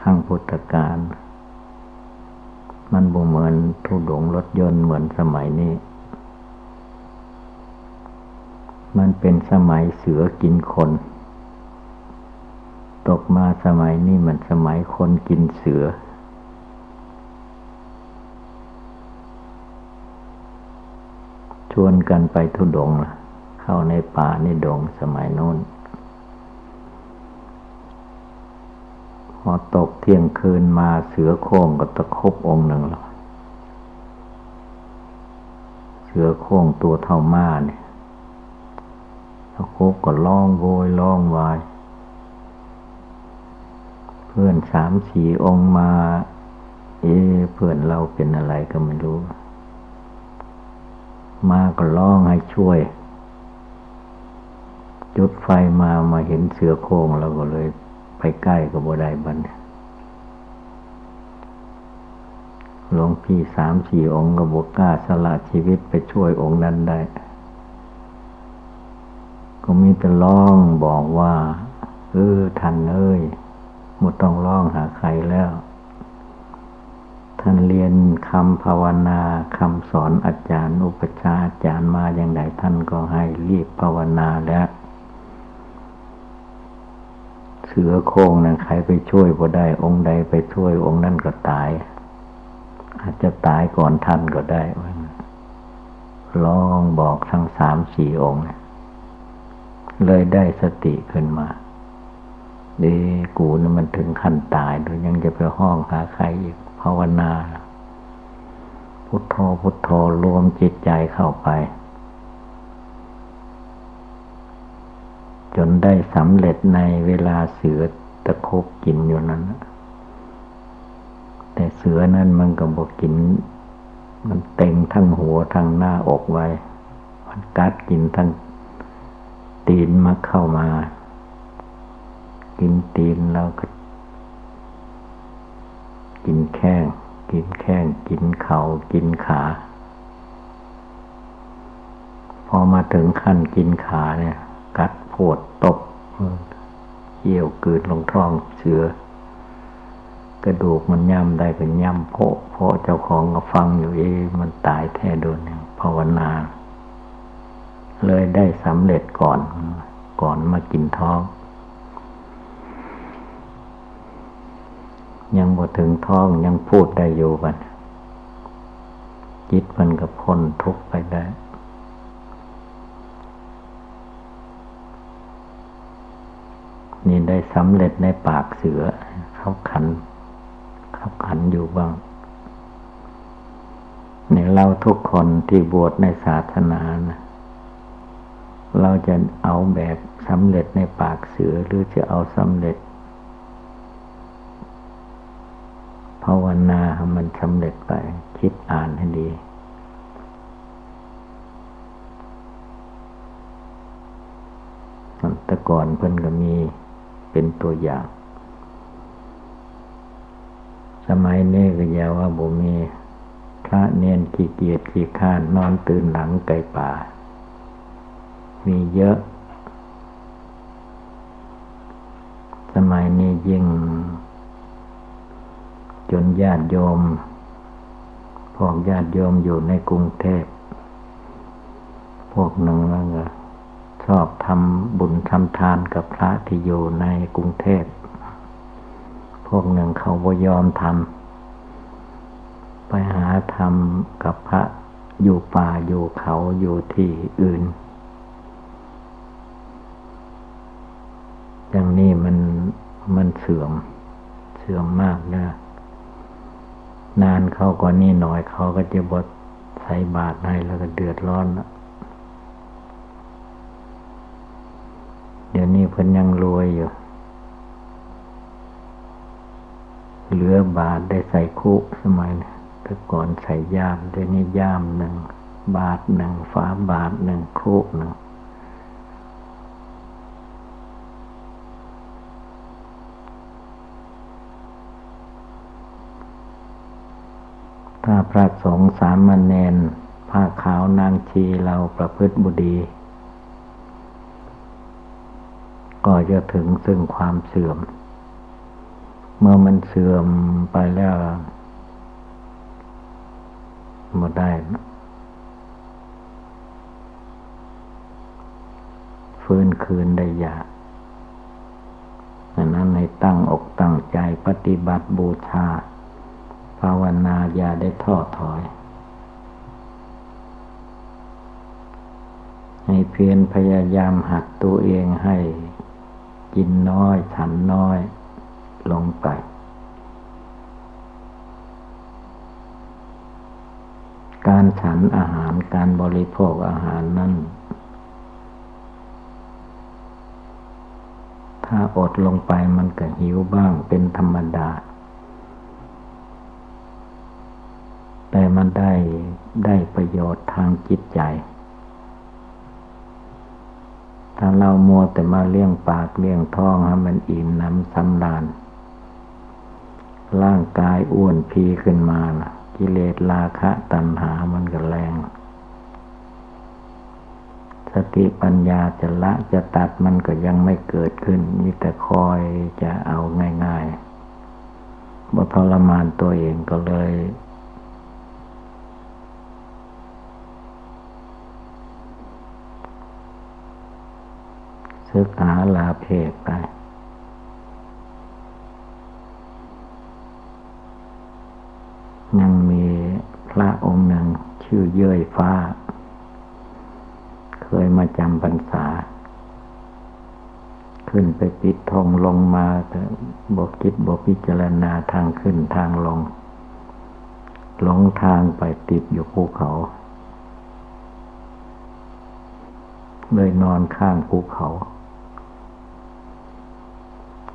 ครั้งพุทธกาลมันบ่เหมือนธุดงค์รถยนต์เหมือนสมัยนี้มันเป็นสมัยเสือกินคนตกมาสมัยนี้มันสมัยคนกินเสือชวนกันไปธุดงค์เข้าในป่าในดงสมัยโน้นพอตกเที่ยงคืนมาเสือโคร่งก็ตะคบองค์หนึ่งแล้วเสือโคร่งตัวเท่าม้าเนี่ยตะคบก็ร้องโวยวายร้องวายเพื่อน3-4 องค์มาเพื่อนเราเป็นอะไรก็ไม่รู้มาก็ร้องให้ช่วยจุดไฟมาเห็นเสือโคร่งแล้วก็เลยไปใกล้กับบ่ได้บัดหลวงพี่3-4 องค์ก็บ่กล้าสละชีวิตไปช่วยองค์นั้นได้ก็มีแต่ร้องบอกว่าท่านเอ้ยบ่ต้องร้องหาใครแล้วท่านเรียนคำภาวนาคำสอนอาจารย์อุปชฌาย์อาจารย์มาอย่างใดท่านก็ให้รีบภาวนาแล้วเสือโคร่งนั้นใครไปช่วยบ่ได้องค์ใดไปช่วยองค์นั้นก็ตายอาจจะตายก่อนท่านก็ได้ลองบอกทั้ง3-4 องค์เลยได้สติขึ้นมากูนี่มันถึงขั้นตายโดยยังจะไปห้องหาใครอีกภาวนาพุทโธพุทโธรวมจิตใจเข้าไปจนได้สำเร็จในเวลาเสือตะคบกินอยู่นั้นแต่เสือนั้นมันก็บ่กินมันเต็งทั้งหัวทั้งหน้าอกไว้มันกัดกินทั้งตีนมาเข้ามา กินตีนเราก็กินแข้งกินเข่ากินขาพอมาถึงขั้นกินขาเนี่ยกัดโผดตบเยี่ยวกืนลงท้องเสือกระดูกมันย่ำได้ก็ย่ำเพราะเจ้าของก็ฟังอยู่มันตายแท้โดนภาวนาเลยได้สำเร็จก่อนมากินท้องยังบ่ถึงท้องยังพูดได้อยู่บัดจิตมันก็พ้นทุกข์ไปได้นี่ได้สำเร็จในปากเสือขับขันอยู่บ้างในเราทุกคนที่บวชในศาสนานะเราจะเอาแบบสำเร็จในปากเสือหรือจะเอาสำเร็จภาวนาให้มันสำเร็จไปคิดอ่านให้ดีแต่ก่อนเพิ่นก็มีเป็นตัวอย่างสมัยนี้ก็อย่าว่าบ่มีพระเนนขี้เกียจขี้คร้านนอนตื่นหลังไก่ป่ามีเยอะสมัยนี้ยิ่งจนญาติโยมพวกญาติโยมอยู่ในกรุงเทพพวกหนึ่งแล้วก็ชอบทำบุญทำทานกับพระที่อยู่ในกรุงเทพพวกหนึ่งเขาบ่ยอมทำไปหาทำกับพระอยู่ป่าอยู่เขาอยู่ที่อื่นอย่างนี้มันเสื่อมมากนะนานเขากว่านี้หน่อยเขาก็จะบดใส่บาตรให้แล้วก็เดือดร้อนละเดี๋ยวนี้เพิ่นยังรวยอยู่เหลือบาทได้ใส่คุสมัยนะแต่ก่อนใส่ย่ามเดี๋ยวนี้ย่ามหนึ่งบาทหนึ่งฝาบาทหนึ่งคุหนึ่งถ้าพระสงฆ์สามเณรผ้าขาวนางชีเราประพฤติบุดีก็จะถึงซึ่งความเสื่อมเมื่อมันเสื่อมไปแล้วบ่ได้ฟื้นคืนได้ยากดังนั้นให้ตั้งอกตั้งใจปฏิบัติบูชาภาวนาอย่าได้ท้อถอยให้เพียรพยายามหัดตัวเองให้กินน้อยฉันน้อยลงไปการฉันอาหารการบริโภคอาหารนั้นถ้าอดลงไปมันก็หิวบ้างเป็นธรรมดาแต่มันได้ประโยชน์ทางจิตใจถ้าเรามัวแต่มาเลี้ยงปากเลี้ยงท้องให้มันอิ่มน้ำสำราญร่างกายอ้วนพีขึ้นมานะกิเลสราคะตัณหามันก็แรงสติปัญญาจะละจะตัดมันก็ยังไม่เกิดขึ้นมีแต่คอยจะเอาง่ายๆบ่ทรมานตัวเองก็เลยศึกษาลาเพศไปยังมีพระองค์หนึ่งชื่อเย้ยฟ้าเคยมาจำพรรษาขึ้นไปปิดธงลงมาแต่บ่คิดบ่พิจารณาทางขึ้นทางลงหลงทางไปติดอยู่ภูเขาเลยนอนข้างภูเขา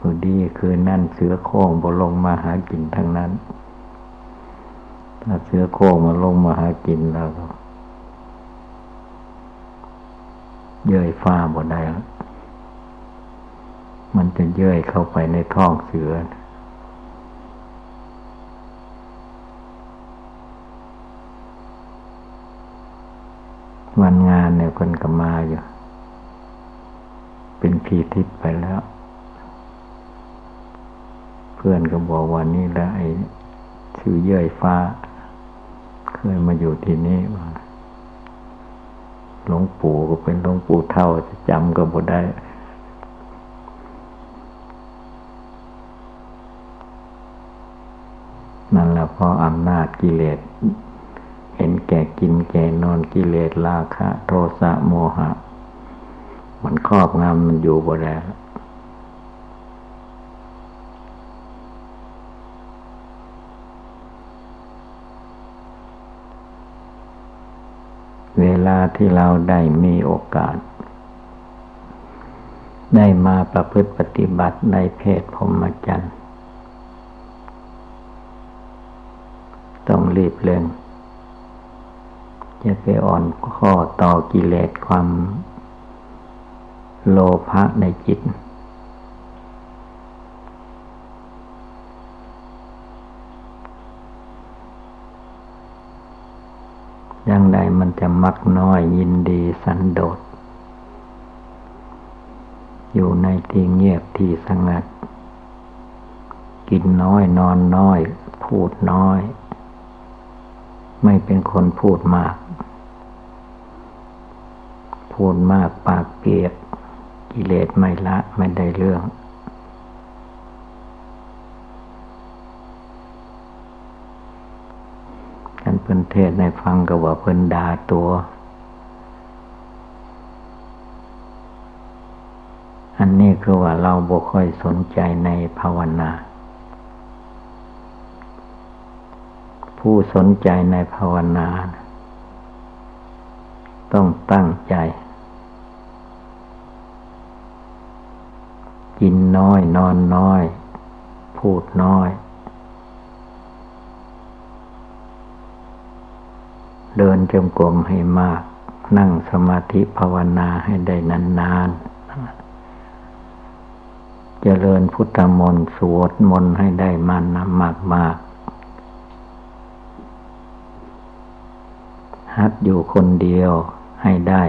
พอดีคืนนั่นเสือโคร่งบ่ลงมาหากินทั้งนั้นถ้าเสือโคร่งมาลงมาหากินแล้วก็เย้ยฟ้าบ่ได้แล้ว มันจะเยื่อยเข้าไปในท้องเสือวันงานเนี่ยคนก็มาอยู่เป็นผีทิพย์ไปแล้ว เพื่อนก็บอกว่านี่แหละไอ้ชื่อเยื่อยฟ้าเคยมาอยู่ที่นี่ว่าหลวงปู่ก็เป็นหลวงปู่เท่าจะจำก็บ่ได้นั่นแหละเพราะอำนาจกิเลสเห็นแก่กินแก่นอนกิเลสราคะโทสะโมหะมันครอบงำมันอยู่บ่ได้เวลาที่เราได้มีโอกาสได้มาประพฤติปฏิบัติในเพศพรหมจรรย์ต้องรีบเร่งจะไปอ่อนข้อต่อกิเลสความโลภะในจิตอย่างใดมันจะมักน้อยยินดีสันโดษอยู่ในที่เงียบที่สงัดกินน้อยนอนน้อยพูดน้อยไม่เป็นคนพูดมากพูดมากปากเปียกกิเลสไม่ละไม่ได้เรื่องกันเพิ่นเทศน์ให้ฟังก็ว่าเพิ่นด่าตัวอันนี้คือว่าเราบ่ค่อยสนใจในภาวนาผู้สนใจในภาวนาต้องตั้งใจกินน้อยนอนน้อยพูดน้อยเดินจงกรมให้มากนั่งสมาธิภาวนาให้ได้นานๆเจริญพุทธมนต์สวดมนต์ให้ได้มากหัดอยู่คนเดียวให้ได้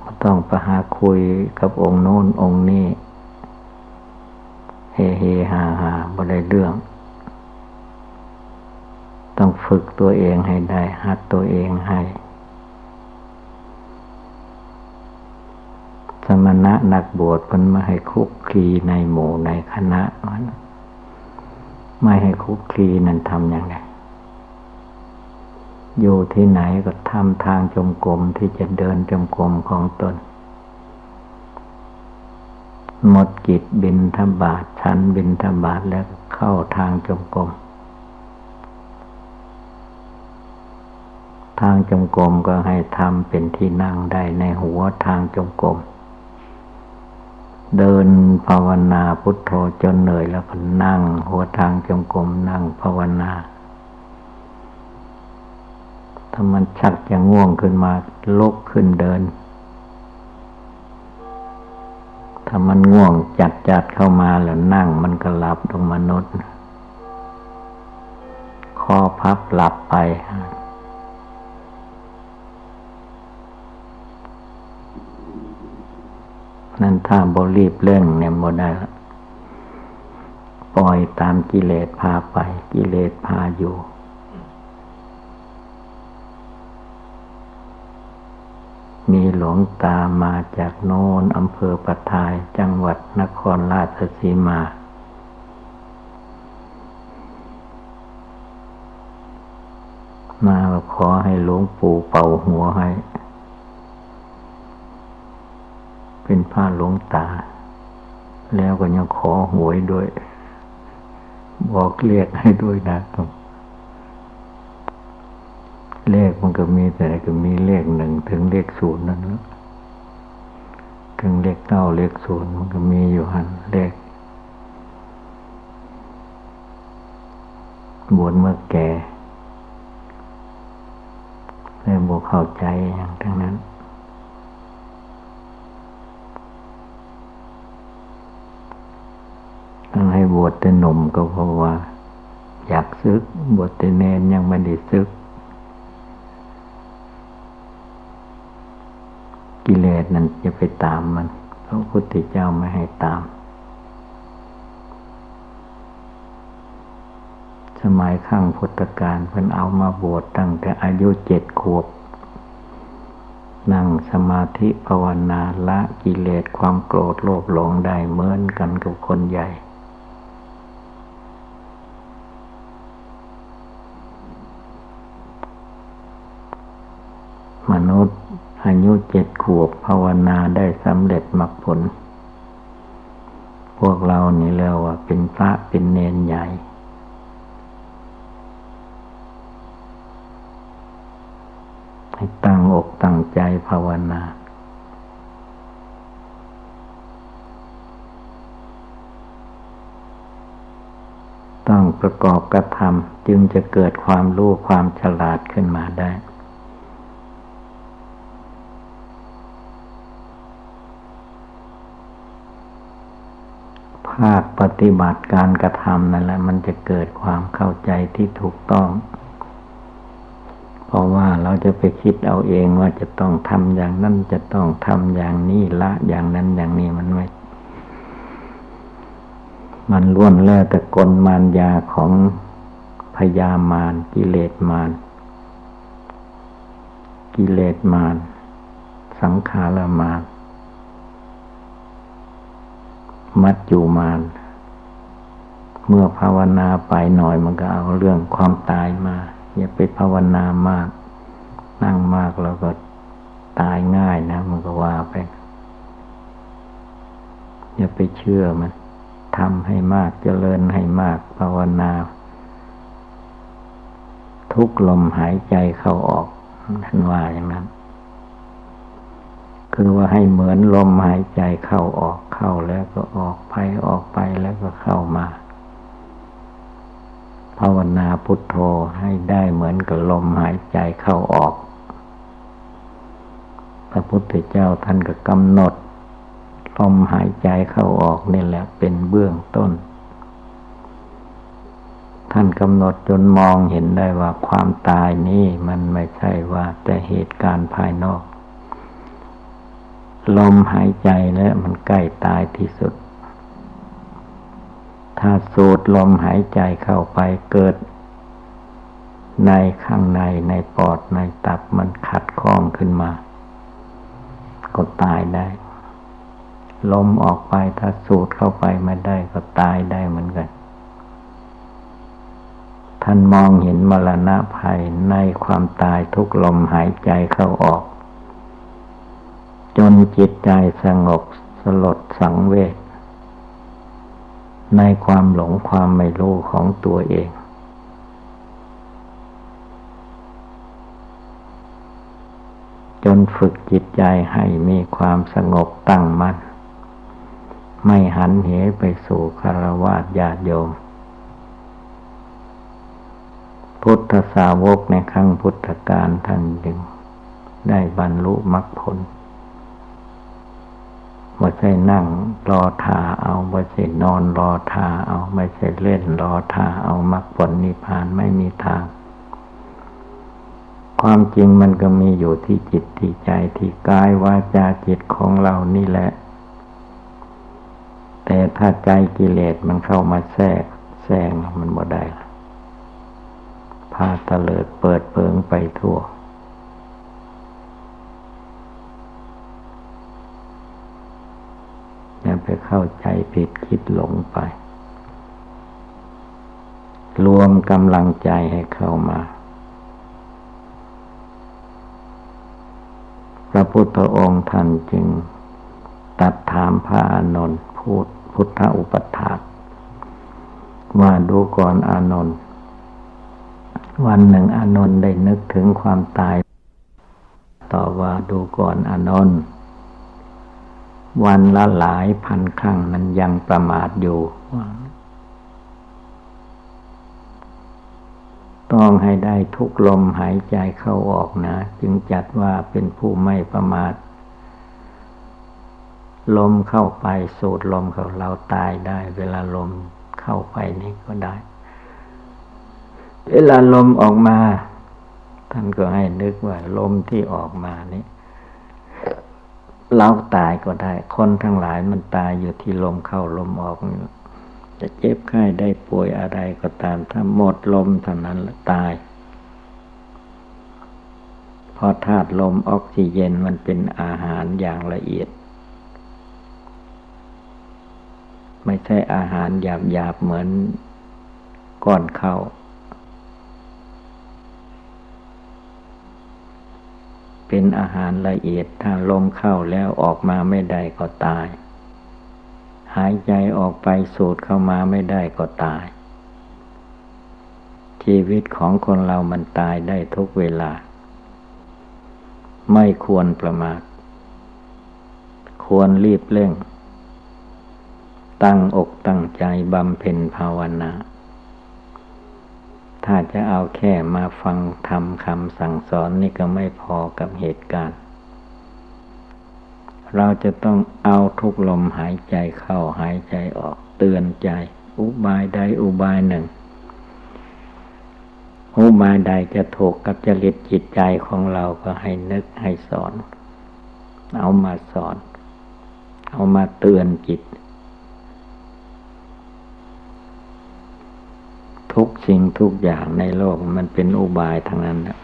ไม่ต้องไปหาคุยกับองค์โน้นองค์นี้เฮเฮฮาฮาบ่ได้เรื่องต้องฝึกตัวเองให้ได้หัดตัวเองให้สมณะนักบวชเพิ่นไม่ให้คุกคลีในหมู่ในคณะไม่ให้คุกคลีนั่นทำอย่างไรอยู่ที่ไหนก็ทำทางจงกรมที่จะเดินจงกรมของตนหมดกิจบิณฑบาตฉันบิณฑบาตแล้วเข้าทางจงกรมทางจงกรมก็ให้ทำเป็นที่นั่งได้ในหัวทางจงกรมเดินภาวนาพุทโธจนเหนื่อยแล้วก็นั่งหัวทางจงกรมนั่งภาวนาถ้ามันชักจะง่วงขึ้นมาลุกขึ้นเดินถ้ามันง่วงจัดเข้ามาแล้วนั่งมันก็หลับลงมนุษย์คอพับหลับไปนั่นถ้าบ่รีบเร่งเนี่ยบ่ได้ละปล่อยตามกิเลสพาไปกิเลสพาอยู่มีหลวงตามาจากโน้นอำเภอปทายจังหวัดนครราชสีมาขอให้หลวงปู่เป่าหัวให้เป็นพระหลวงตาแล้วก็ยังขอหวยด้วยบอกเลขให้ด้วยนะครับเลขมันก็มีแต่ก็มีเลขหนึ่งถึงเลขศูนย์นั่นแหละถึงเลขเก้าเลขศูนย์มันก็มีอยู่หันเลขบวชเมื่อแก่เลยบ่เข้าใจอย่างทั้งนั้น วชแต่หนุ่มก็เพราะว่าอยากศึกบวชแต่เนรยังไม่ได้ศึกกิเลสนั้นจะไปตามมันพระพุทธเจ้าไม่ให้ตามสมัยข้างพุทธกาลเพิ่นเอามาบวชตั้งแต่อายุ7 ขวบนั่งสมาธิภาวนาละกิเลสความโกรธโลภหลงได้เหมือนกันกับคนใหญ่มนุษย์อายุ7 ขวบภาวนาได้สำเร็จมรรคผลพวกเรานี่เรียกว่าเป็นพระเป็นเณรใหญ่ให้ตั้งอกตั้งใจภาวนาต้องประกอบกระทำจึงจะเกิดความรู้ความฉลาดขึ้นมาได้ภาคปฏิบัติการกระทำนั่นแหละมันจะเกิดความเข้าใจที่ถูกต้องเพราะว่าเราจะไปคิดเอาเองว่าจะต้องทำอย่างนั้นจะต้องทำอย่างนี้ละอย่างนั้นอย่างนี้มันไม่มันล้วนแล้วแต่กลมารยาของพยามารกิเลสมารกิเลสมารสังขารมารมัจจุมารเมื่อภาวนาไปหน่อยมันก็เอาเรื่องความตายมาอย่าไปภาวนามากนั่งมากแล้วก็ตายง่ายนะมันก็ว่าไปอย่าไปเชื่อมันทำให้มากเจริญให้มากภาวนาทุกลมหายใจเข้าออกท่านว่าอย่างนั้นคือว่าให้เหมือนลมหายใจเข้าออกเข้าแล้วก็ออกไปออกไปแล้วก็เข้ามาภาวนาพุทโธให้ได้เหมือนกับลมหายใจเข้าออกพระพุทธเจ้าท่านก็กำหนดลมหายใจเข้าออกนี่แหละเป็นเบื้องต้นท่านกำหนดจนมองเห็นได้ว่าความตายนี้มันไม่ใช่ว่าแต่เหตุการณ์ภายนอกลมหายใจแล้วมันใกล้ตายที่สุดถ้าสูดลมหายใจเข้าไปเกิดในข้างในปอดในตับมันขัดข้องขึ้นมาก็ตายได้ลมออกไปถ้าสูดเข้าไปไม่ได้ก็ตายได้เหมือนกันท่านมองเห็นมรณะภัยในความตายทุกลมหายใจเข้าออกจนจิตใจสงบสลดสังเวชในความหลงความไม่รู้ของตัวเองจนฝึกจิตใจให้มีความสงบตั้งมั่นไม่หันเหไปสู่ฆราวาสญาติโยมพุทธสาวกในครั้งพุทธกาลท่านจึงได้บรรลุมรรคผลไม่ใช่นั่งรอท่าเอาไม่ใช่นอนรอท่าเอาไม่ใช่เล่นรอท่าเอามรรคผลนิพพานไม่มีทางความจริงมันก็มีอยู่ที่จิตที่ใจที่กายวาจาจิตของเรานี่แหละแต่ถ้าใจกิเลสมันเข้ามาแทรกมันบ่ได้พาเตลิดเปิดเปิงไปทั่วอย่าไปเข้าใจผิดคิดหลงไปรวมกำลังใจให้เข้ามาพระพุทธองค์ท่านจึงตรัสถามพระอานนท์พุทธอุปถากว่าดูก่อนอานนท์วันหนึ่งอานนท์ได้นึกถึงความตายต่อว่าดูก่อนอานนท์วันละหลายพันครั้งนั้นยังประมาทอยู่ต้องให้ได้ทุกลมหายใจเข้าออกนะจึงจัดว่าเป็นผู้ไม่ประมาทลมเข้าไปสูดลมเข้าเราตายได้เวลาลม เข้าไปนี่ก็ได้เวลาลมออกมาท่านก็ให้นึกว่าลมที่ออกมานี้เราตายก็ได้คนทั้งหลายมันตายอยู่ที่ลมเข้าลมออกนี่จะเจ็บไข้ได้ป่วยอะไรก็ตามถ้าหมดลมเท่านั้นละตายเพราะธาตุลมออกซิเจนมันเป็นอาหารอย่างละเอียดไม่ใช่อาหารหยาบๆเหมือนก้อนข้าวเป็นอาหารละเอียดถ้าลมเข้าแล้วออกมาไม่ได้ก็ตายหายใจออกไปสูดเข้ามาไม่ได้ก็ตายชีวิตของคนเรามันตายได้ทุกเวลาไม่ควรประมาทควรรีบเร่งตั้งอกตั้งใจบำเพ็ญภาวนาถ้าจะเอาแค่มาฟังธรรมคำสั่งสอนนี่ก็ไม่พอกับเหตุการณ์เราจะต้องเอาทุกลมหายใจเข้าหายใจออกเตือนใจอุบายใดอุบายหนึ่งอุบายใดจะถูกกับจริตจิตใจของเราก็ให้นึกให้สอนเอามาสอนเอามาเตือนจิตทุกสิ่งทุกอย่างในโลกมันเป็นอุบายทั้งนั้นนะ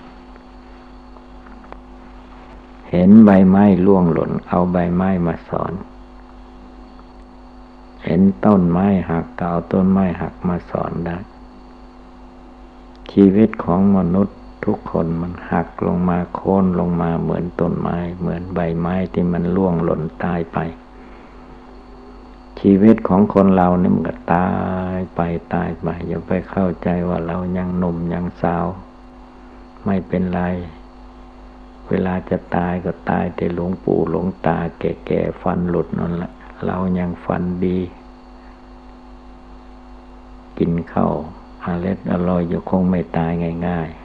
เห็นใบไม้ร่วงหล่นเอาใบไม้มาสอนเห็นต้นไม้หักเอาต้นไม้หักมาสอนได้ชีวิตของมนุษย์ทุกคนมันหักลงมาโค่นลงมาเหมือนต้นไม้เหมือนใบไม้ที่มันร่วงหล่นตายไปชีวิตของคนเราเนี่ยมันก็ตายไปอย่าไปเข้าใจว่าเรายังหนุ่มยังสาวไม่เป็นไรเวลาจะตายก็ตายแต่หลวงปู่หลวงตาแก่ๆฟันหลุดนั่นแหละเรายังฟันดีกินข้าวอร่อยอยู่คงไม่ตายง่ายๆ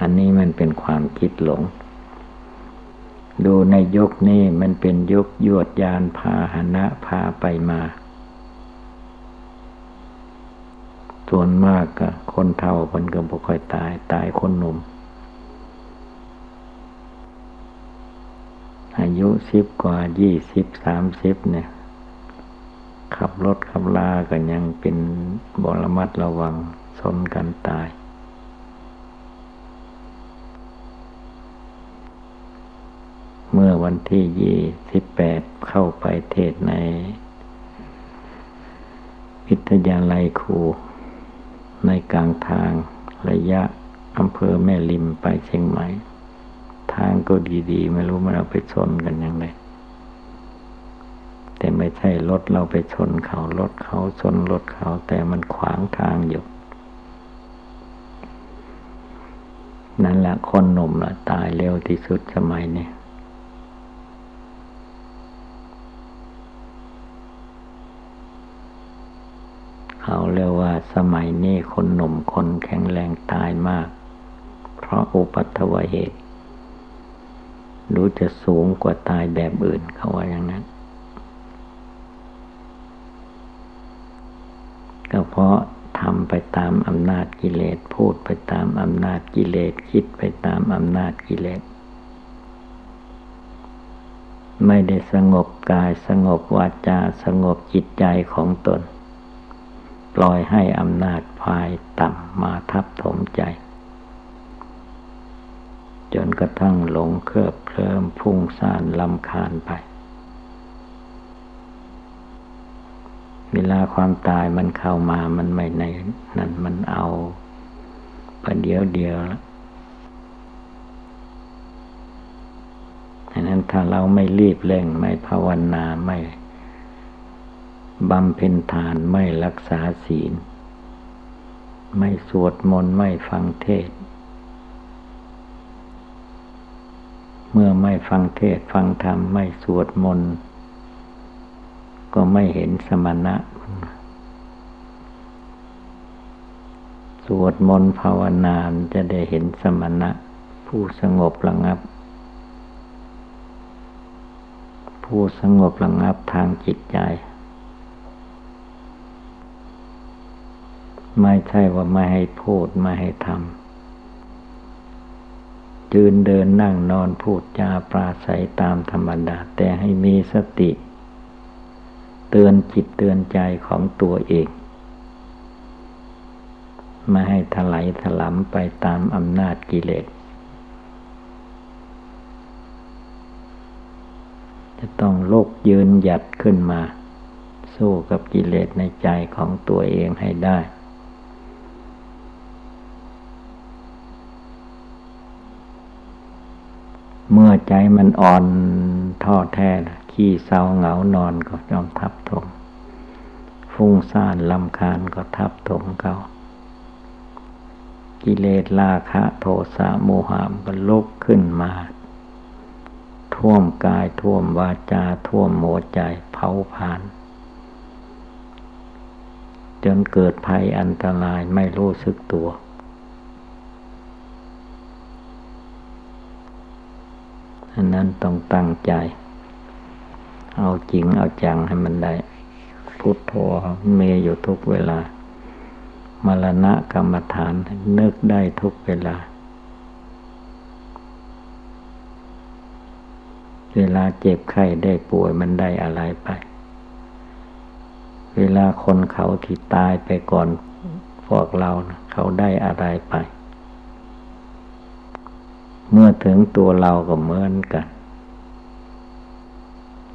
อันนี้มันเป็นความคิดหลงดูในยุคนี้มันเป็นยุคยวดยานพาหนะพาไปมาส่วนมากก็คนเฒ่าคนก็บ่ค่อยตายคนหนุ่มอายุ10กว่า20 30เนี่ยขับรถขับลาก็ยังเป็นบ่ระมัดระวังชนกันตายเมื่อวันที่28เข้าไปเทศในวิทยาลัยครูในกลางทางระยะอำเภอแม่ริมไปเชียงใหม่ทางก็ดีๆไม่รู้มันเอาไปชนกันยังไงแต่ไม่ใช่รถเราไปชนเขารถเขาชนรถเขาแต่มันขวางทางอยู่นั่นแหละคนหนุ่มละตายเร็วที่สุดสมัยนี้เขาเรียกว่าสมัยนี้คนหนุ่มคนแข็งแรงตายมากเพราะอุปัตวเหตุรู้จะสูงกว่าตายแบบอื่นเขาว่าอย่างนั้นก็เพราะทำไปตามอำนาจกิเลสพูดไปตามอำนาจกิเลสคิดไปตามอำนาจกิเลสไม่ได้สงบกายสงบวาจาสงบจิตใจของตนปล่อยให้อำนาจพายต่ำมาทับถมใจจนกระทั่งหลงเคลิบเคลิ้มพุ่งซ่านรำคาญไปเวลาความตายมันเข้ามามันไม่ในนั่นมันเอาประเดี๋ยวเดียวแล้วฉะนั้นถ้าเราไม่รีบเร่งไม่ภาวนาไม่บำเพ็ญทานไม่รักษาศีลไม่สวดมนต์ไม่ฟังเทศน์เมื่อไม่ฟังเทศน์ฟังธรรมไม่สวดมนต์ก็ไม่เห็นสมณะสวดมนต์ภาวนาจะได้เห็นสมณะผู้สงบระงับผ ผู้สงบระงับทางจิตใจไม่ใช่ว่าไม่ให้พูดไม่ให้ทำยืนเดินนั่งนอนพูดจาปราศัยตามธรรมดาแต่ให้มีสติเตือนจิตเตือนใจของตัวเองไม่ให้ถลายถลำไปตามอำนาจกิเลสจะต้องลุกยืนหยัดขึ้นมาสู้กับกิเลสในใจของตัวเองให้ได้เมื่อใจมันอ่อนท้อแท้ขี้เศร้าเหงานอนก็ยอมทับถมฟุ้งซ่านรำคาญก็ทับถมเขากิเลสราคะโทสะโมหะก็ลุกขึ้นมาท่วมกายท่วมวาจาท่วมหัวใจเผาผลาญจนเกิดภัยอันตรายไม่รู้สึกตัวอันนั้นต้องตั้งใจเอาจริงเอาจังให้มันได้พุทโธมีอยู่ทุกเวลามรณะกรรมฐานนึกได้ทุกเวลาเวลาเจ็บไข้ได้ป่วยมันได้อะไรไปเวลาคนเขาที่ตายไปก่อนพวกเราเขาได้อะไรไปเมื่อถึงตัวเราก็เหมือนกัน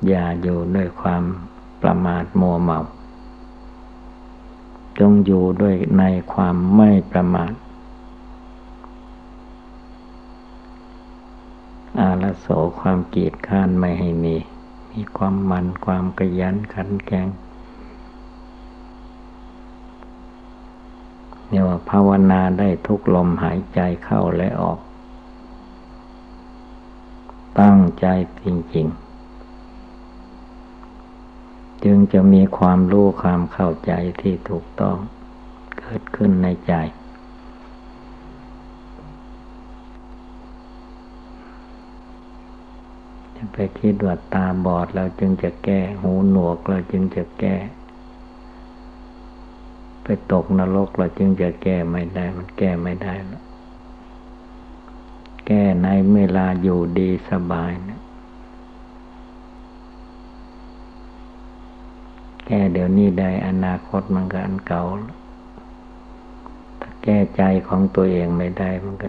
อย่าอยู่ด้วยความประมาทมัวเมาจงอยู่ด้วยในความไม่ประมาทอาลโสความเกียจคร้านไม่ให้มีความมันความขยันขันแข็งเนี่ยว่าภาวนาได้ทุกลมหายใจเข้าและออกตั้งใจจริงๆจึงจะมีความรู้ความเข้าใจที่ถูกต้องเกิดขึ้นในใจจะไปคิดว่าตาบอดเราจึงจะแก้หูหนวกเราจึงจะแก้ไปตกนรกเราจึงจะแก้ไม่ได้มันแก้ไม่ได้หรอกแก้ในเวลาอยู่ดีสบายนะแก้เดี๋ยวนี้ได้อนาคตมันก็อันเก่าถ้าแก้ใจของตัวเองไม่ได้มันก็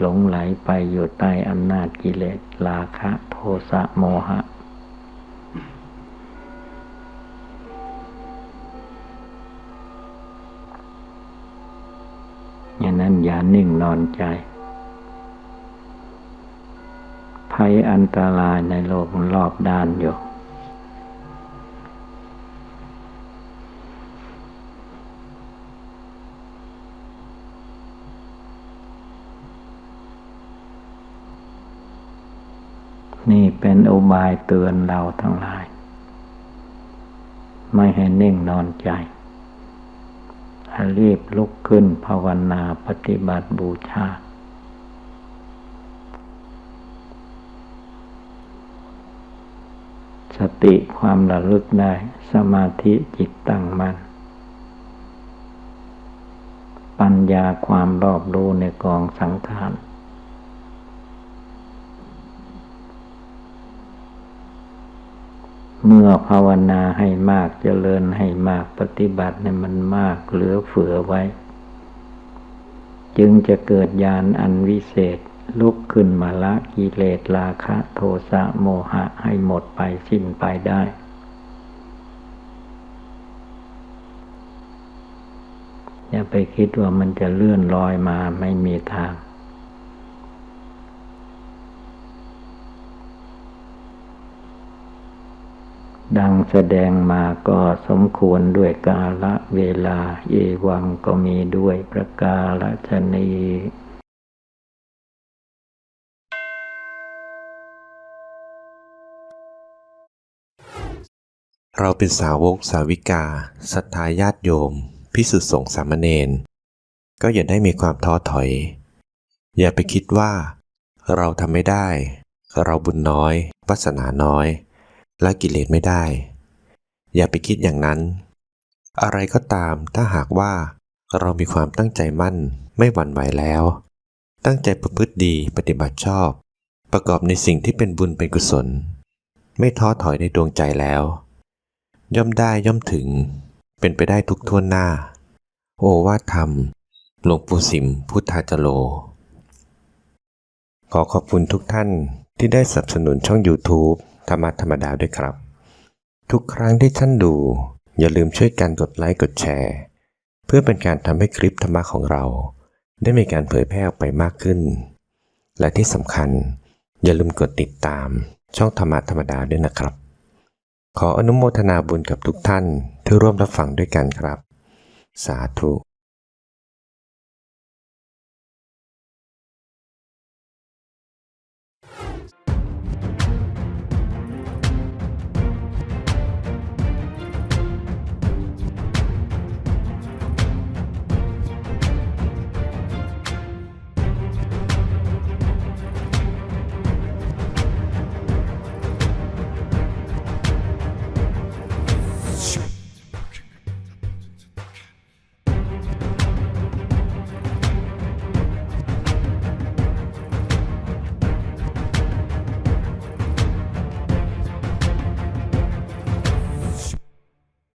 หลงไหลไปอยู่ใต้อำนาจกิเลสราคะโทสะโมหะอย่างนั้นอย่านิ่งนอนใจภัยอันตรายในโลกมันรอบด้านอยู่นี่เป็นอุบายเตือนเราทั้งหลายไม่ให้นิ่งนอนใจให้รีบลุกขึ้นภาวนาปฏิบัติบูชาสติความระลึกได้สมาธิจิตตั้งมั่นปัญญาความรอบรู้ในกองสังขารเมื่อภาวนาให้มากเจริญให้มากปฏิบัติให้มันมากเหลือเฟือไว้จึงจะเกิดญาณอันวิเศษลุกขึ้นมาละกิเลสราคะโทสะโมหะให้หมดไปสิ้นไปได้อย่าไปคิดว่ามันจะเลื่อนลอยมาไม่มีทางดังแสดงมาก็สมควรด้วยกาลเวลาเอวังก็มีด้วยประกาศนีเราเป็นสาวกสาวิกาศรัทธาญาติโยมภิกษุสงฆ์สามเณรก็อย่าได้มีความท้อถอยอย่าไปคิดว่าเราทำไม่ได้เราบุญน้อย วาสนาน้อยละกิเลสไม่ได้ อย่าไปคิดอย่างนั้น อะไรก็ตามถ้าหากว่าเรามีความตั้งใจมั่นไม่หวั่นไหวแล้ว ตั้งใจประพฤติดีปฏิบัติชอบ ประกอบในสิ่งที่เป็นบุญเป็นกุศล ไม่ท้อถอยในดวงใจแล้ว ย่อมได้ย่อมถึงเป็นไปได้ทุกท่วนหน้า โอวาทธรรมหลวงปู่สิมพุทธาจโรขอขอบคุณทุกท่านที่ได้สนับสนุนช่อง YouTube ธรรมะธรรมดาด้วยครับ ทุกครั้งที่ท่านดูอย่าลืมช่วยกันกดไลค์กดแชร์เพื่อเป็นการทำให้คลิปธรรมะของเราได้มีการเผยแพร่ออกไปมากขึ้น และที่สำคัญอย่าลืมกดติดตามช่องธรรมะธรรมดาด้วยนะครับ ขออนุโมทนาบุญกับทุกท่านที่ร่วมรับฟังด้วยกันครับ สาธุ